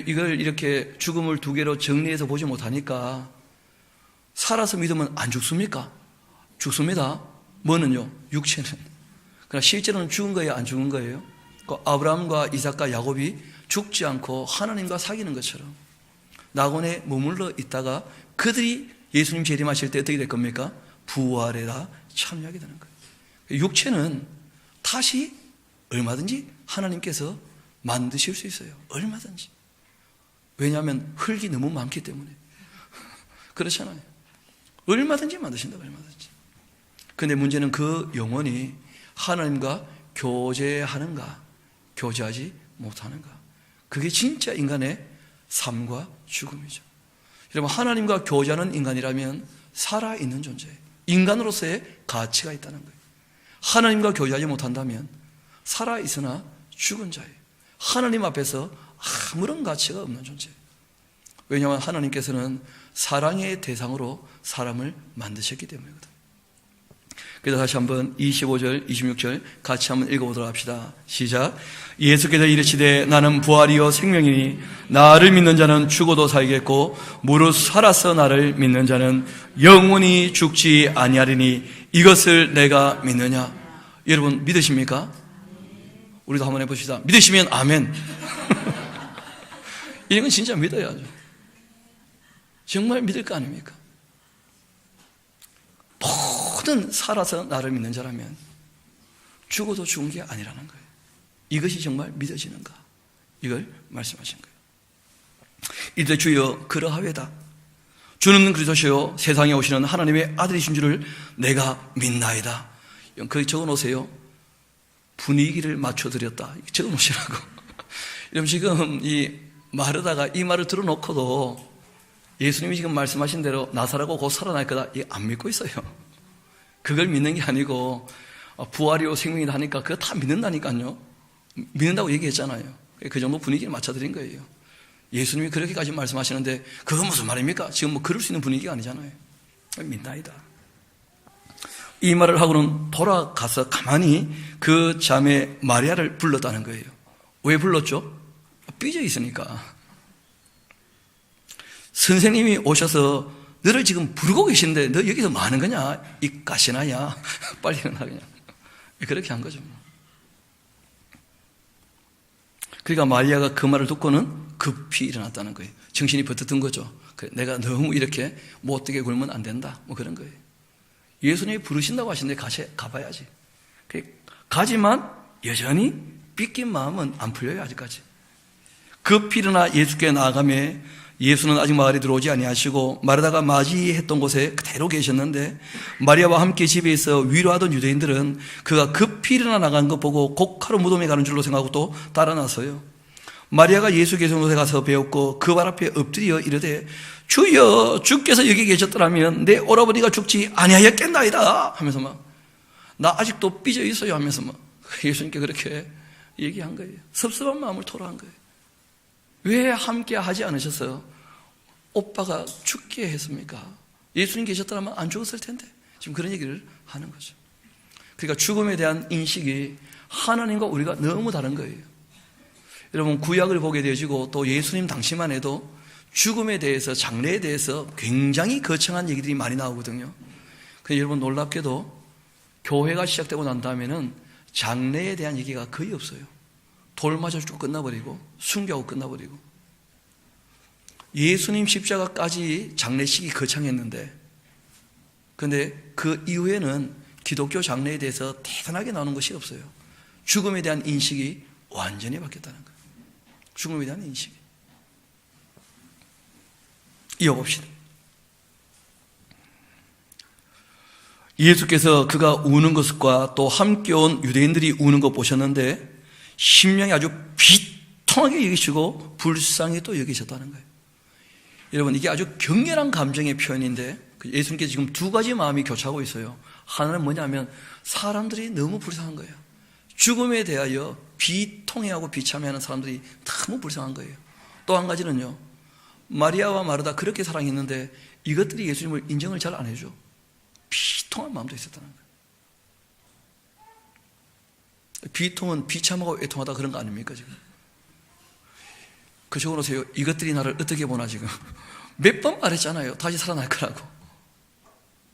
S1: 이걸 이렇게 죽음을 두 개로 정리해서 보지 못하니까 살아서 믿으면 안 죽습니까? 죽습니다. 뭐는요? 육체는. 그러나 실제로는 죽은 거예요? 안 죽은 거예요? 아브라함과 이삭과 야곱이 죽지 않고 하나님과 사귀는 것처럼 낙원에 머물러 있다가 그들이 예수님 재림하실 때 어떻게 될 겁니까? 부활에 다 참여하게 되는 거예요. 육체는 다시 얼마든지 하나님께서 만드실 수 있어요. 얼마든지. 왜냐하면 흙이 너무 많기 때문에. 그렇잖아요. 얼마든지 만드신다고. 얼마든지. 근데 문제는 그 영혼이 하나님과 교제하는가, 교제하지 못하는가. 그게 진짜 인간의 삶과 죽음이죠. 여러분, 하나님과 교제하는 인간이라면 살아있는 존재예요. 인간으로서의 가치가 있다는 거예요. 하나님과 교제하지 못한다면 살아있으나 죽은 자예요. 하나님 앞에서 아무런 가치가 없는 존재예요. 왜냐하면 하나님께서는 사랑의 대상으로 사람을 만드셨기 때문이거든요. 그래서 다시 한번 25절, 26절 같이 한번 읽어보도록 합시다. 시작. 예수께서 이르시되 나는 부활이요 생명이니 나를 믿는 자는 죽어도 살겠고 무릇 살아서 나를 믿는 자는 영원히 죽지 아니하리니 이것을 내가 믿느냐. 여러분 믿으십니까? 우리도 한번 해봅시다. 믿으시면 아멘. 이건 진짜 믿어야죠. 정말 믿을 거 아닙니까? 모든 살아서 나를 믿는 자라면 죽어도 죽은 게 아니라는 거예요. 이것이 정말 믿어지는가? 이걸 말씀하신 거예요. 이들 주여 그러하외다. 주는 그리스도시요 세상에 오시는 하나님의 아들이신 줄을 내가 믿나이다. 거기 적어놓으세요. 분위기를 맞춰드렸다. 적어 놓으시라고. 여러분 지금 이 말하다가 이 말을 들어놓고도 예수님이 지금 말씀하신 대로 나사라고 곧 살아날 거다. 이게 안 믿고 있어요. 그걸 믿는 게 아니고 부활이요 생명이다 하니까 그거 다 믿는다니까요. 믿는다고 얘기했잖아요. 그 정도 분위기를 맞춰드린 거예요. 예수님이 그렇게까지 말씀하시는데 그건 무슨 말입니까? 지금 뭐 그럴 수 있는 분위기가 아니잖아요. 믿나이다. 이 말을 하고는 돌아가서 가만히 그 자매 마리아를 불렀다는 거예요. 왜 불렀죠? 삐져 있으니까. 선생님이 오셔서 너를 지금 부르고 계신데 너 여기서 뭐 하는 거냐? 이 가시나야. 빨리 일어나 그냥. 그렇게 한 거죠. 그러니까 마리아가 그 말을 듣고는 급히 일어났다는 거예요. 정신이 버뜩 든 거죠. 내가 너무 이렇게 못되게 굴면 안 된다. 뭐 그런 거예요. 예수님이 부르신다고 하시는데 가봐야지. 가지만 여전히 삐낀 마음은 안 풀려요. 아직까지. 급히 일어나 예수께 나아가며 예수는 아직 마을에 들어오지 아니하시고 마르다가 맞이했던 곳에 그대로 계셨는데 마리아와 함께 집에 있어 위로하던 유대인들은 그가 급히 일어나 나간 것 보고 곡하러 무덤에 가는 줄로 생각하고 또 따라 나서요. 마리아가 예수 계신 곳에 가서 배웠고 그 발 앞에 엎드려 이르되 주여 주께서 여기 계셨더라면 내 오라버니가 죽지 아니하였겠나이다 하면서 막 나 아직도 삐져 있어요 하면서 막 예수님께 그렇게 얘기한 거예요. 섭섭한 마음을 토로한 거예요. 왜 함께 하지 않으셨어요? 오빠가 죽게 했습니까? 예수님 계셨더라면 안 죽었을 텐데. 지금 그런 얘기를 하는 거죠. 그러니까 죽음에 대한 인식이 하나님과 우리가 너무 다른 거예요. 여러분 구약을 보게 되어지고 또 예수님 당시만 해도 죽음에 대해서 장래에 대해서 굉장히 거창한 얘기들이 많이 나오거든요. 근데 여러분 놀랍게도 교회가 시작되고 난 다음에는 장래에 대한 얘기가 거의 없어요. 돌 맞아 죽고 끝나버리고 순교하고 끝나버리고 예수님 십자가까지 장례식이 거창했는데, 그런데 그 이후에는 기독교 장례에 대해서 대단하게 나오는 것이 없어요. 죽음에 대한 인식이 완전히 바뀌었다는 거예요. 죽음에 대한 인식이. 이어봅시다. 예수께서 그가 우는 것과 또 함께 온 유대인들이 우는 것 보셨는데 심령이 아주 비통하게 여기시고 불쌍히 또 여기셨다는 거예요. 여러분, 이게 아주 격렬한 감정의 표현인데 예수님께서 지금 두 가지 마음이 교차하고 있어요. 하나는 뭐냐면 사람들이 너무 불쌍한 거예요. 죽음에 대하여 비통해하고 비참해하는 사람들이 너무 불쌍한 거예요. 또 한 가지는요, 마리아와 마르다 그렇게 사랑했는데 이것들이 예수님을 인정을 잘 안 해줘. 비통한 마음도 있었다는 거예요. 비통은 비참하고 애통하다 그런 거 아닙니까 지금? 그쪽으로 오세요. 이것들이 나를 어떻게 보나 지금. 몇 번 말했잖아요. 다시 살아날 거라고.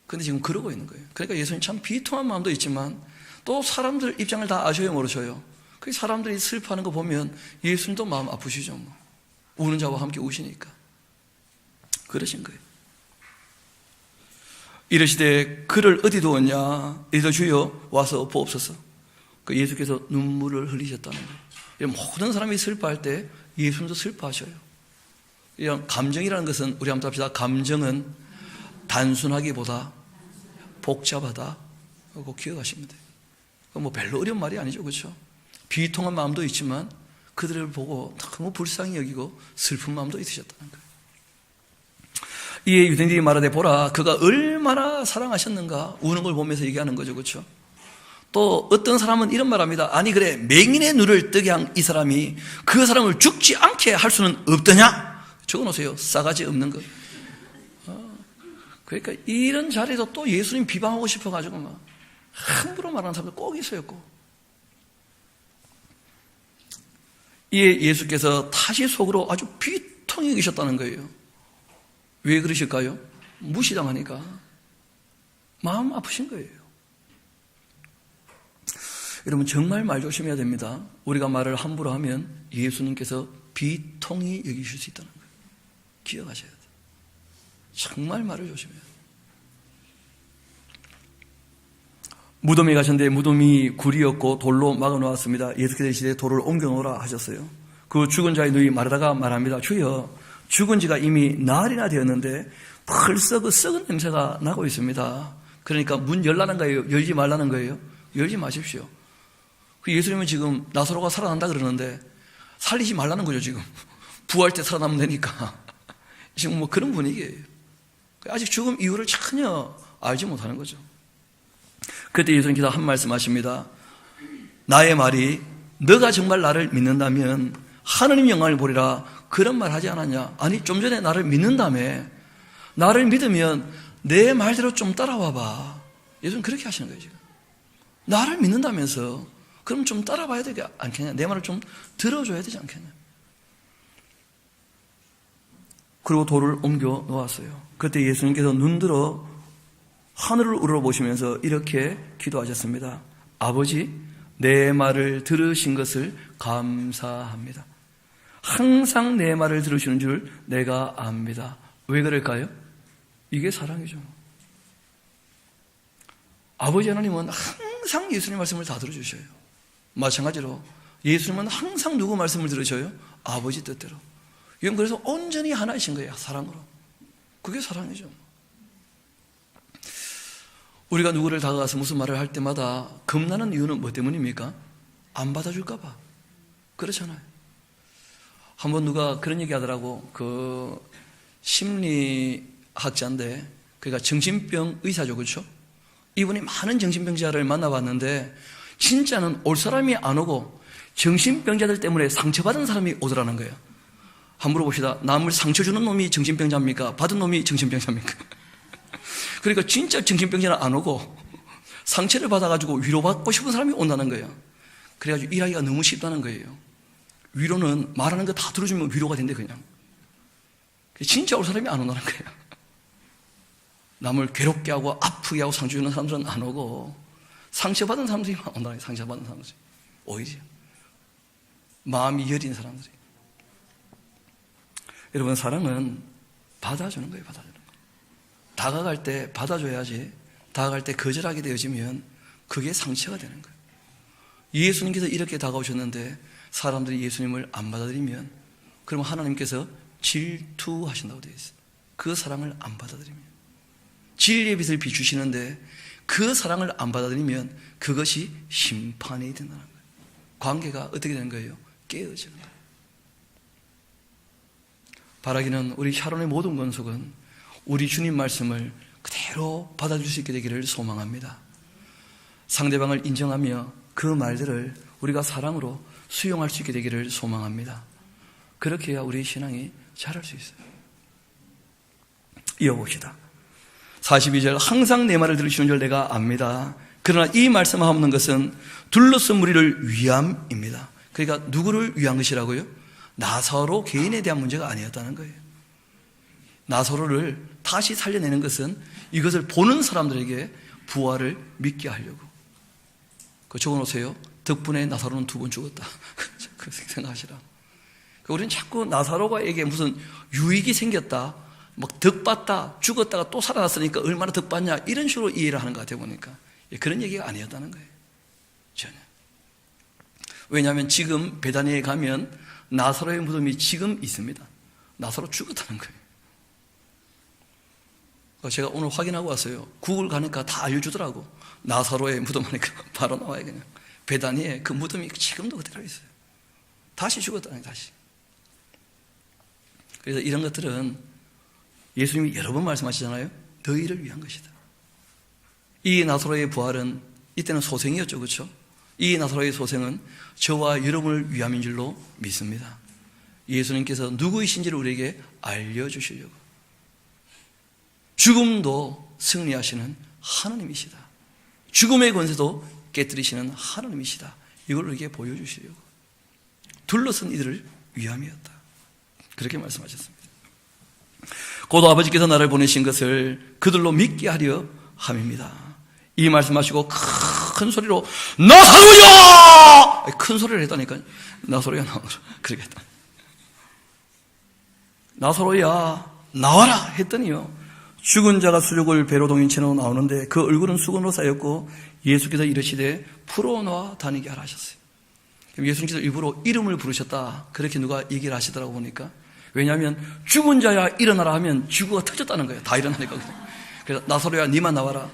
S1: 근데 지금 그러고 있는 거예요. 그러니까 예수님 참 비통한 마음도 있지만 또 사람들 입장을 다 아셔요, 모르셔요? 그 사람들이 슬퍼하는 거 보면 예수님도 마음 아프시죠. 뭐. 우는 자와 함께 우시니까. 그러신 거예요. 이르시되 그를 어디 두었냐? 이르되 주여 와서 보옵소서. 그 예수께서 눈물을 흘리셨다는 거예요. 모든 사람이 슬퍼할 때 예수님도 슬퍼하셔요. 이런 감정이라는 것은 우리 한번 합시다. 감정은 단순하기보다 복잡하다. 꼭 기억하시면 돼요. 뭐 별로 어려운 말이 아니죠, 그렇죠? 비통한 마음도 있지만 그들을 보고 너무 불쌍히 여기고 슬픈 마음도 있으셨다는 거예요. 이에 유대인들이 말하되 보라, 그가 얼마나 사랑하셨는가 우는 걸 보면서 얘기하는 거죠, 그렇죠? 또 어떤 사람은 이런 말합니다. 아니 그래, 맹인의 눈을 뜨게 한 이 사람이 그 사람을 죽지 않게 할 수는 없더냐? 적어놓으세요. 싸가지 없는 것. 그러니까 이런 자리에서 또 예수님 비방하고 싶어가지고 막 함부로 말하는 사람들 꼭 있어였고. 이에 예수께서 다시 속으로 아주 비통히 여기셨다는 거예요. 왜 그러실까요? 무시당하니까. 마음 아프신 거예요. 여러분 정말 말 조심해야 됩니다. 우리가 말을 함부로 하면 예수님께서 비통히 여기실 수 있다는 거예요. 기억하셔야 돼요. 정말 말을 조심해야 돼요. 무덤에 가셨는데 무덤이 굴이었고 돌로 막아놓았습니다. 예수께서 이르시되 돌을 옮겨놓으라 하셨어요. 그 죽은 자의 누이 마르다가 말합니다. 주여, 죽은 지가 이미 나흘이나 되었는데 벌써 그 썩은 냄새가 나고 있습니다. 그러니까 문 열라는 거예요? 열지 말라는 거예요? 열지 마십시오. 그 예수님은 지금 나사로가 살아난다 그러는데 살리지 말라는 거죠, 지금. 부활 때 살아나면 되니까. 지금 뭐 그런 분위기예요. 아직 죽음 이유를 전혀 알지 못하는 거죠. 그때 예수님께서 한 말씀 하십니다. 나의 말이 너가 정말 나를 믿는다면 하느님 영광을 보리라, 그런 말 하지 않았냐? 아니 좀 전에 나를 믿는다며. 나를 믿으면 내 말대로 좀 따라와 봐. 예수님 그렇게 하시는 거예요 지금. 나를 믿는다면서 그럼 좀 따라봐야 되지 않겠냐? 내 말을 좀 들어줘야 되지 않겠냐? 그리고 돌을 옮겨 놓았어요. 그때 예수님께서 눈들어 하늘을 우러보시면서 이렇게 기도하셨습니다. 아버지, 내 말을 들으신 것을 감사합니다. 항상 내 말을 들으시는 줄 내가 압니다. 왜 그럴까요? 이게 사랑이죠. 아버지 하나님은 항상 예수님 말씀을 다 들어주셔요. 마찬가지로 예수님은 항상 누구 말씀을 들으셔요? 아버지 뜻대로. 이건 그래서 온전히 하나이신 거예요. 사랑으로. 그게 사랑이죠. 우리가 누구를 다가가서 무슨 말을 할 때마다 겁나는 이유는 뭐 때문입니까? 안 받아줄까 봐. 그렇잖아요. 한번 누가 그런 얘기 하더라고. 그 심리학자인데, 그러니까 정신병 의사죠, 그렇죠? 이분이 많은 정신병자를 만나봤는데 진짜는 올 사람이 안 오고 정신병자들 때문에 상처받은 사람이 오더라는 거예요. 한번 물어봅시다. 남을 상처 주는 놈이 정신병자입니까? 받은 놈이 정신병자입니까? 그러니까 진짜 정신병자는 안 오고 상처를 받아가지고 위로받고 싶은 사람이 온다는 거예요. 그래가지고 일하기가 너무 쉽다는 거예요. 위로는 말하는 거 다 들어주면 위로가 된대 그냥. 진짜 올 사람이 안 온다는 거예요. 남을 괴롭게 하고 아프게 하고 상처 주는 사람들은 안 오고 상처받은 사람들이 온다는 거예요. 상처받은 사람들이. 오히려 마음이 여린 사람들이. 여러분, 사랑은 받아주는 거예요. 받아주는 거. 다가갈 때 받아줘야지, 다가갈 때 거절하게 되어지면 그게 상처가 되는 거예요. 예수님께서 이렇게 다가오셨는데 사람들이 예수님을 안 받아들이면, 그러면 하나님께서 질투하신다고 되어 있어요. 그 사랑을 안 받아들이면, 진리의 빛을 비추시는데 그 사랑을 안 받아들이면 그것이 심판이 된다는 거예요. 관계가 어떻게 되는 거예요? 깨어지는 거예요. 바라기는 우리 샤론의 모든 권속은 우리 주님 말씀을 그대로 받아줄 수 있게 되기를 소망합니다. 상대방을 인정하며 그 말들을 우리가 사랑으로 수용할 수 있게 되기를 소망합니다. 그렇게 해야 우리의 신앙이 자랄 수 있어요. 이어봅시다. 42절, 항상 내 말을 들으시는 줄 내가 압니다. 그러나 이 말씀하옵는 것은 둘러쓴 무리를 위함입니다. 그러니까 누구를 위한 것이라고요? 나사로 개인에 대한 문제가 아니었다는 거예요. 나사로를 다시 살려내는 것은 이것을 보는 사람들에게 부활을 믿게 하려고. 그 적어놓으세요. 덕분에 나사로는 2번 죽었다. 그렇게 생각하시라. 우리는 자꾸 나사로가에게 무슨 유익이 생겼다, 막 덕받다, 죽었다가 또 살아났으니까 얼마나 덕받냐, 이런 식으로 이해를 하는 것 같아요. 보니까 그런 얘기가 아니었다는 거예요. 전혀. 왜냐하면 지금 베다니에 가면 나사로의 무덤이 지금 있습니다. 나사로 죽었다는 거예요. 제가 오늘 확인하고 왔어요. 구글 가니까 다 알려주더라고. 나사로의 무덤 하니까 바로 나와요. 그냥 베다니에 그 무덤이 지금도 그대로 있어요. 다시 죽었다는 거예요. 다시. 그래서 이런 것들은 예수님이 여러 번 말씀하시잖아요. 너희를 위한 것이다. 이 나사로의 부활은 이때는 소생이었죠. 그렇죠? 이 나사로의 소생은 저와 여러분을 위함인 줄로 믿습니다. 예수님께서 누구이신지를 우리에게 알려주시려고. 죽음도 승리하시는 하나님이시다. 죽음의 권세도 깨뜨리시는 하나님이시다. 이걸 우리에게 보여주시려고. 둘러쓴 이들을 위함이었다. 그렇게 말씀하셨습니다. 곧 아버지께서 나를 보내신 것을 그들로 믿게 하려 함입니다. 이 말씀하시고 큰 소리로 나사로야! 큰 소리를 했다니까. 나사로야 나오라. 그렇게 했다. 나사로야 나와라 했더니요, 죽은 자가 수족을 배로 동인 채로 나오는데 그 얼굴은 수건으로 쌓였고 예수께서 이르시되 풀어놓아 다니게 하라 하셨어요. 예수님께서 일부러 이름을 부르셨다, 그렇게 누가 얘기를 하시더라고. 보니까 왜냐하면 죽은 자야 일어나라 하면 지구가 터졌다는 거예요. 다 일어나니까. 그래서 나사로야 니만 나와라.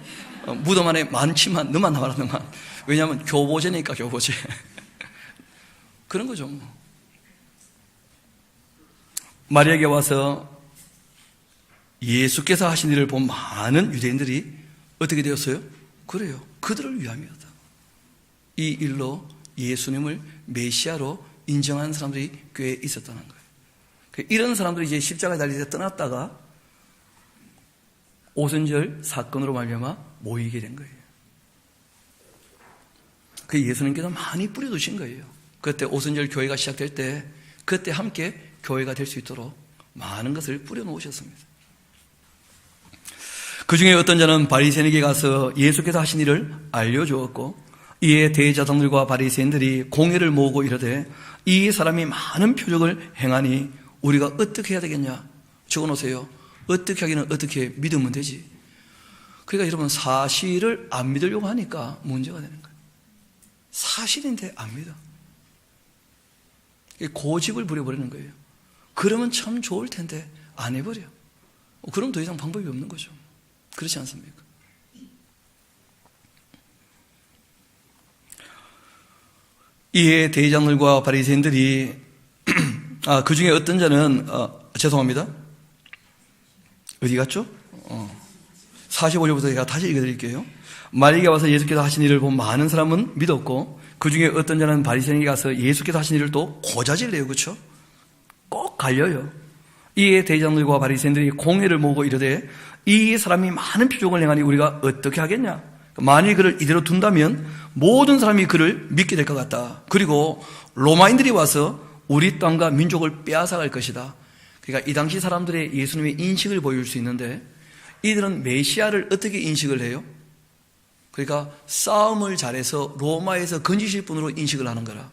S1: 무덤 안에 많지만 너만 나와라. 너만. 왜냐하면 교보제니까. 교보제. 그런 거죠. 마리아에게 와서 예수께서 하신 일을 본 많은 유대인들이 어떻게 되었어요? 그래요. 그들을 위함이었다. 이 일로 예수님을 메시아로 인정한 사람들이 꽤 있었다는 거예요. 이런 사람들이 이제 십자가에 달릴 때 떠났다가 오순절 사건으로 말미암아 모이게 된 거예요. 그 예수님께서 많이 뿌려두신 거예요. 그때 오순절 교회가 시작될 때 그때 함께 교회가 될 수 있도록 많은 것을 뿌려놓으셨습니다. 그 중에 어떤 자는 바리새인에게 가서 예수께서 하신 일을 알려주었고, 이에 대제사장들과 바리새인들이 공회를 모으고 이르되 이 사람이 많은 표적을 행하니 우리가 어떻게 해야 되겠냐? 적어놓으세요. 어떻게 하기는 어떻게 믿으면 되지. 그러니까 여러분, 사실을 안 믿으려고 하니까 문제가 되는 거예요. 사실인데 안 믿어. 고집을 부려버리는 거예요. 그러면 참 좋을 텐데 안 해버려. 그럼 더 이상 방법이 없는 거죠. 그렇지 않습니까? 이에 대제사장들과 바리새인들이 그 중에 어떤 자는 죄송합니다. 어디 갔죠? 45절부터 제가 다시 읽어드릴게요. 마리아가 와서 예수께서 하신 일을 본 많은 사람은 믿었고 그 중에 어떤 자는 바리새인에게 가서 예수께서 하신 일을 또 고자질래요. 그렇죠? 꼭 갈려요. 이에 대제사장들과 바리새인들이 공회를 모으고 이르되 이 사람이 많은 표적을 행하니 우리가 어떻게 하겠냐? 만일 그를 이대로 둔다면 모든 사람이 그를 믿게 될 것 같다. 그리고 로마인들이 와서 우리 땅과 민족을 빼앗아갈 것이다. 그러니까 이 당시 사람들의 예수님의 인식을 보여줄 수 있는데 이들은 메시아를 어떻게 인식을 해요? 그러니까 싸움을 잘해서 로마에서 건지실 분으로 인식을 하는 거라.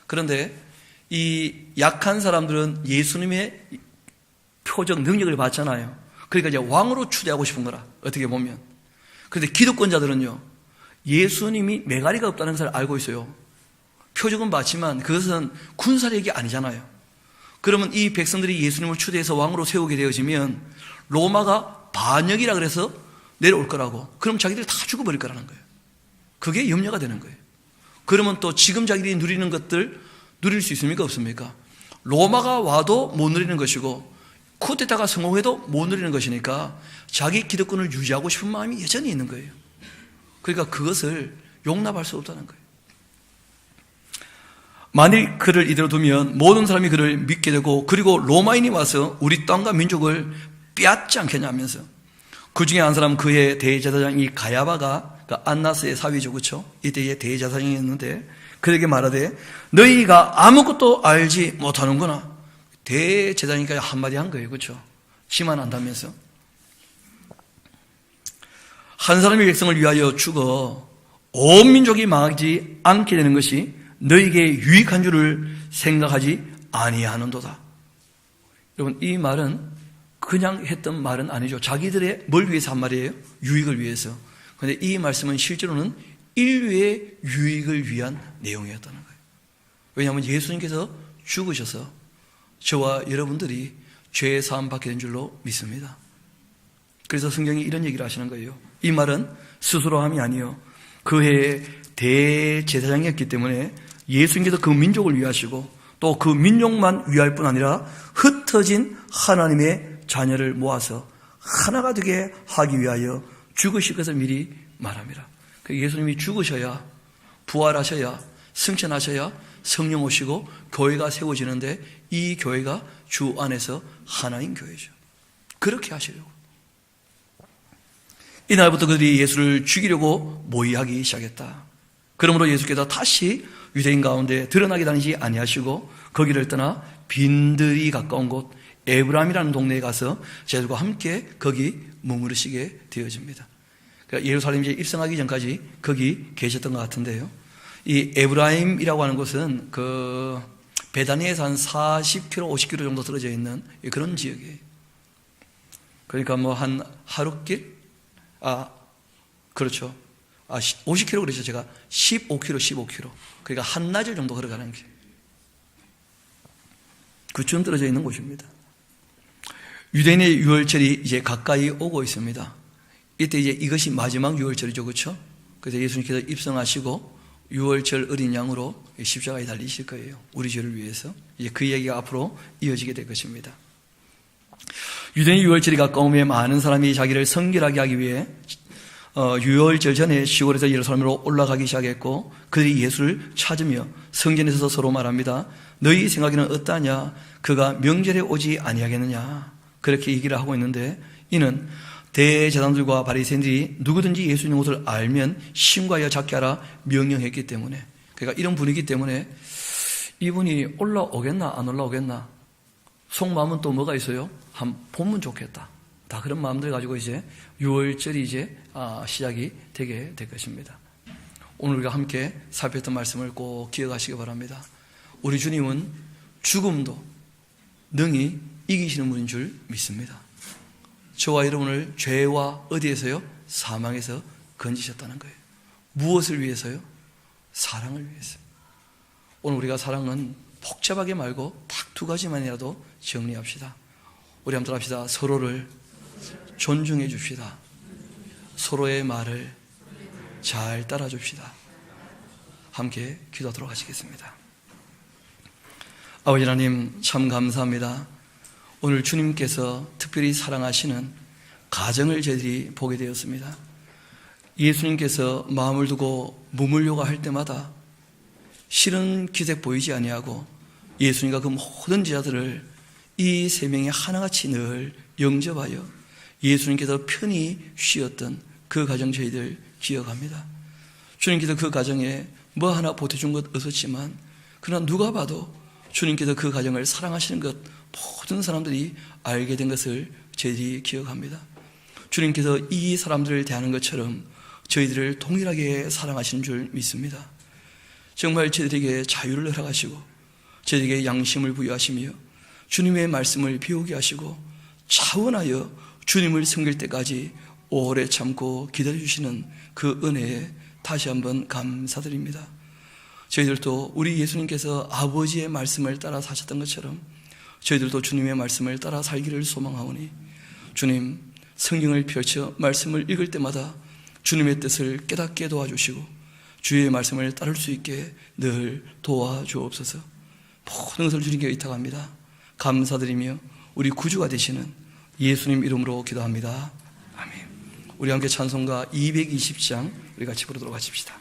S1: 그런데 이 약한 사람들은 예수님의 표적 능력을 받잖아요. 그러니까 이제 왕으로 추대하고 싶은 거라, 어떻게 보면. 그런데 기득권자들은요, 예수님이 메가리가 없다는 것을 알고 있어요. 표적은 받지만 그것은 군사력이 아니잖아요. 그러면 이 백성들이 예수님을 추대해서 왕으로 세우게 되어지면 로마가 반역이라 그래서 내려올 거라고. 그럼 자기들 다 죽어버릴 거라는 거예요. 그게 염려가 되는 거예요. 그러면 또 지금 자기들이 누리는 것들 누릴 수 있습니까? 없습니까? 로마가 와도 못 누리는 것이고 쿠데타가 성공해도 못 누리는 것이니까 자기 기득권을 유지하고 싶은 마음이 여전히 있는 거예요. 그러니까 그것을 용납할 수 없다는 거예요. 만일 그를 이대로 두면 모든 사람이 그를 믿게 되고, 그리고 로마인이 와서 우리 땅과 민족을 빼앗지 않겠냐면서, 그 중에 한 사람, 그의 대제사장이 가야바가 그 안나스의 사위죠, 그렇죠? 이때의 대제사장이었는데 그에게 말하되 너희가 아무것도 알지 못하는구나. 대제사장이니까 한마디 한 거예요, 그렇죠? 지만 안다면서. 한 사람이 백성을 위하여 죽어 온 민족이 망하지 않게 되는 것이 너희에게 유익한 줄을 생각하지 아니하는도다. 여러분, 이 말은 그냥 했던 말은 아니죠. 자기들의 뭘 위해서 한 말이에요? 유익을 위해서. 그런데 이 말씀은 실제로는 인류의 유익을 위한 내용이었다는 거예요. 왜냐하면 예수님께서 죽으셔서 저와 여러분들이 죄 사함 받게 된 줄로 믿습니다. 그래서 성경이 이런 얘기를 하시는 거예요. 이 말은 스스로 함이 아니요, 그의 대제사장이었기 때문에 예수님께서 그 민족을 위하시고 또 그 민족만 위할 뿐 아니라 흩어진 하나님의 자녀를 모아서 하나가 되게 하기 위하여 죽으실 것을 미리 말합니다. 예수님이 죽으셔야, 부활하셔야, 승천하셔야 성령 오시고 교회가 세워지는데, 이 교회가 주 안에서 하나인 교회죠. 그렇게 하시려고. 이날부터 그들이 예수를 죽이려고 모의하기 시작했다. 그러므로 예수께서 다시 유대인 가운데 드러나게 다니지 아니하시고 거기를 떠나 빈들이 가까운 곳 에브라임이라는 동네에 가서 제자들과 함께 거기 머무르시게 되어집니다. 그러니까 예루살렘에 입성하기 전까지 거기 계셨던 것 같은데요. 이 에브라임이라고 하는 곳은 그 베다니에서 한 40km, 50km 정도 떨어져 있는 그런 지역이에요. 그러니까 뭐 한 하루길? 그렇죠. 50km 그랬죠. 제가 15km. 그러니까 한나절 정도 걸어가는 길. 그쯤 떨어져 있는 곳입니다. 유대인의 유월절이 이제 가까이 오고 있습니다. 이때 이제 이것이 마지막 유월절이죠, 그렇죠? 그래서 예수님께서 입성하시고 유월절 어린 양으로 십자가에 달리실 거예요. 우리 죄를 위해서. 이제 그 얘기가 앞으로 이어지게 될 것입니다. 유대인 유월절이 가까우면 많은 사람이 자기를 성결하게 하기 위해 유월절 전에 시골에서 예루살렘으로 올라가기 시작했고, 그들이 예수를 찾으며 성전에 서서 서로 말합니다. 너희 생각에는 어떠하냐? 그가 명절에 오지 아니하겠느냐? 그렇게 얘기를 하고 있는데, 이는 대제사장들과 바리새인들이 누구든지 예수님 옷을 알면 신고하여 잡게 하라 명령했기 때문에, 그러니까 이런 분위기 때문에 이분이 올라오겠나 안 올라오겠나, 속마음은 또 뭐가 있어요? 한번 보면 좋겠다. 다 그런 마음들 가지고 이제 유월절이 이제 시작이 되게 될 것입니다. 오늘 우리가 함께 살폈던 말씀을 꼭 기억하시기 바랍니다. 우리 주님은 죽음도 능히 이기시는 분인 줄 믿습니다. 저와 여러분을 죄와 어디에서요? 사망에서 건지셨다는 거예요. 무엇을 위해서요? 사랑을 위해서. 오늘 우리가 사랑은 복잡하게 말고 딱 두 가지만이라도 정리합시다. 우리 한번 합시다. 서로를 존중해 줍시다. 서로의 말을 잘 따라줍시다. 함께 기도하도록 하시겠습니다. 아버지 하나님, 참 감사합니다. 오늘 주님께서 특별히 사랑하시는 가정을 저희들이 보게 되었습니다. 예수님께서 마음을 두고 머물려고 할 때마다 싫은 기색 보이지 아니하고 예수님과 그 모든 제자들을 이 세 명이 하나같이 늘 영접하여 예수님께서 편히 쉬었던 그 가정 저희들 기억합니다. 주님께서 그 가정에 뭐 하나 보태준 것 없었지만, 그러나 누가 봐도 주님께서 그 가정을 사랑하시는 것 모든 사람들이 알게 된 것을 저희들이 기억합니다. 주님께서 이 사람들을 대하는 것처럼 저희들을 동일하게 사랑하시는 줄 믿습니다. 정말 저희들에게 자유를 허락하시고 저희들에게 양심을 부여하시며 주님의 말씀을 배우게 하시고 차원하여 주님을 섬길 때까지 오래 참고 기다려주시는 그 은혜에 다시 한번 감사드립니다. 저희들도 우리 예수님께서 아버지의 말씀을 따라 사셨던 것처럼 저희들도 주님의 말씀을 따라 살기를 소망하오니 주님, 성경을 펼쳐 말씀을 읽을 때마다 주님의 뜻을 깨닫게 도와주시고 주의 말씀을 따를 수 있게 늘 도와주옵소서. 모든 것을 주님께 의탁합니다. 감사드리며 우리 구주가 되시는 예수님 이름으로 기도합니다. 아멘. 우리 함께 찬송가 220장 우리 같이 부르도록 하십시다.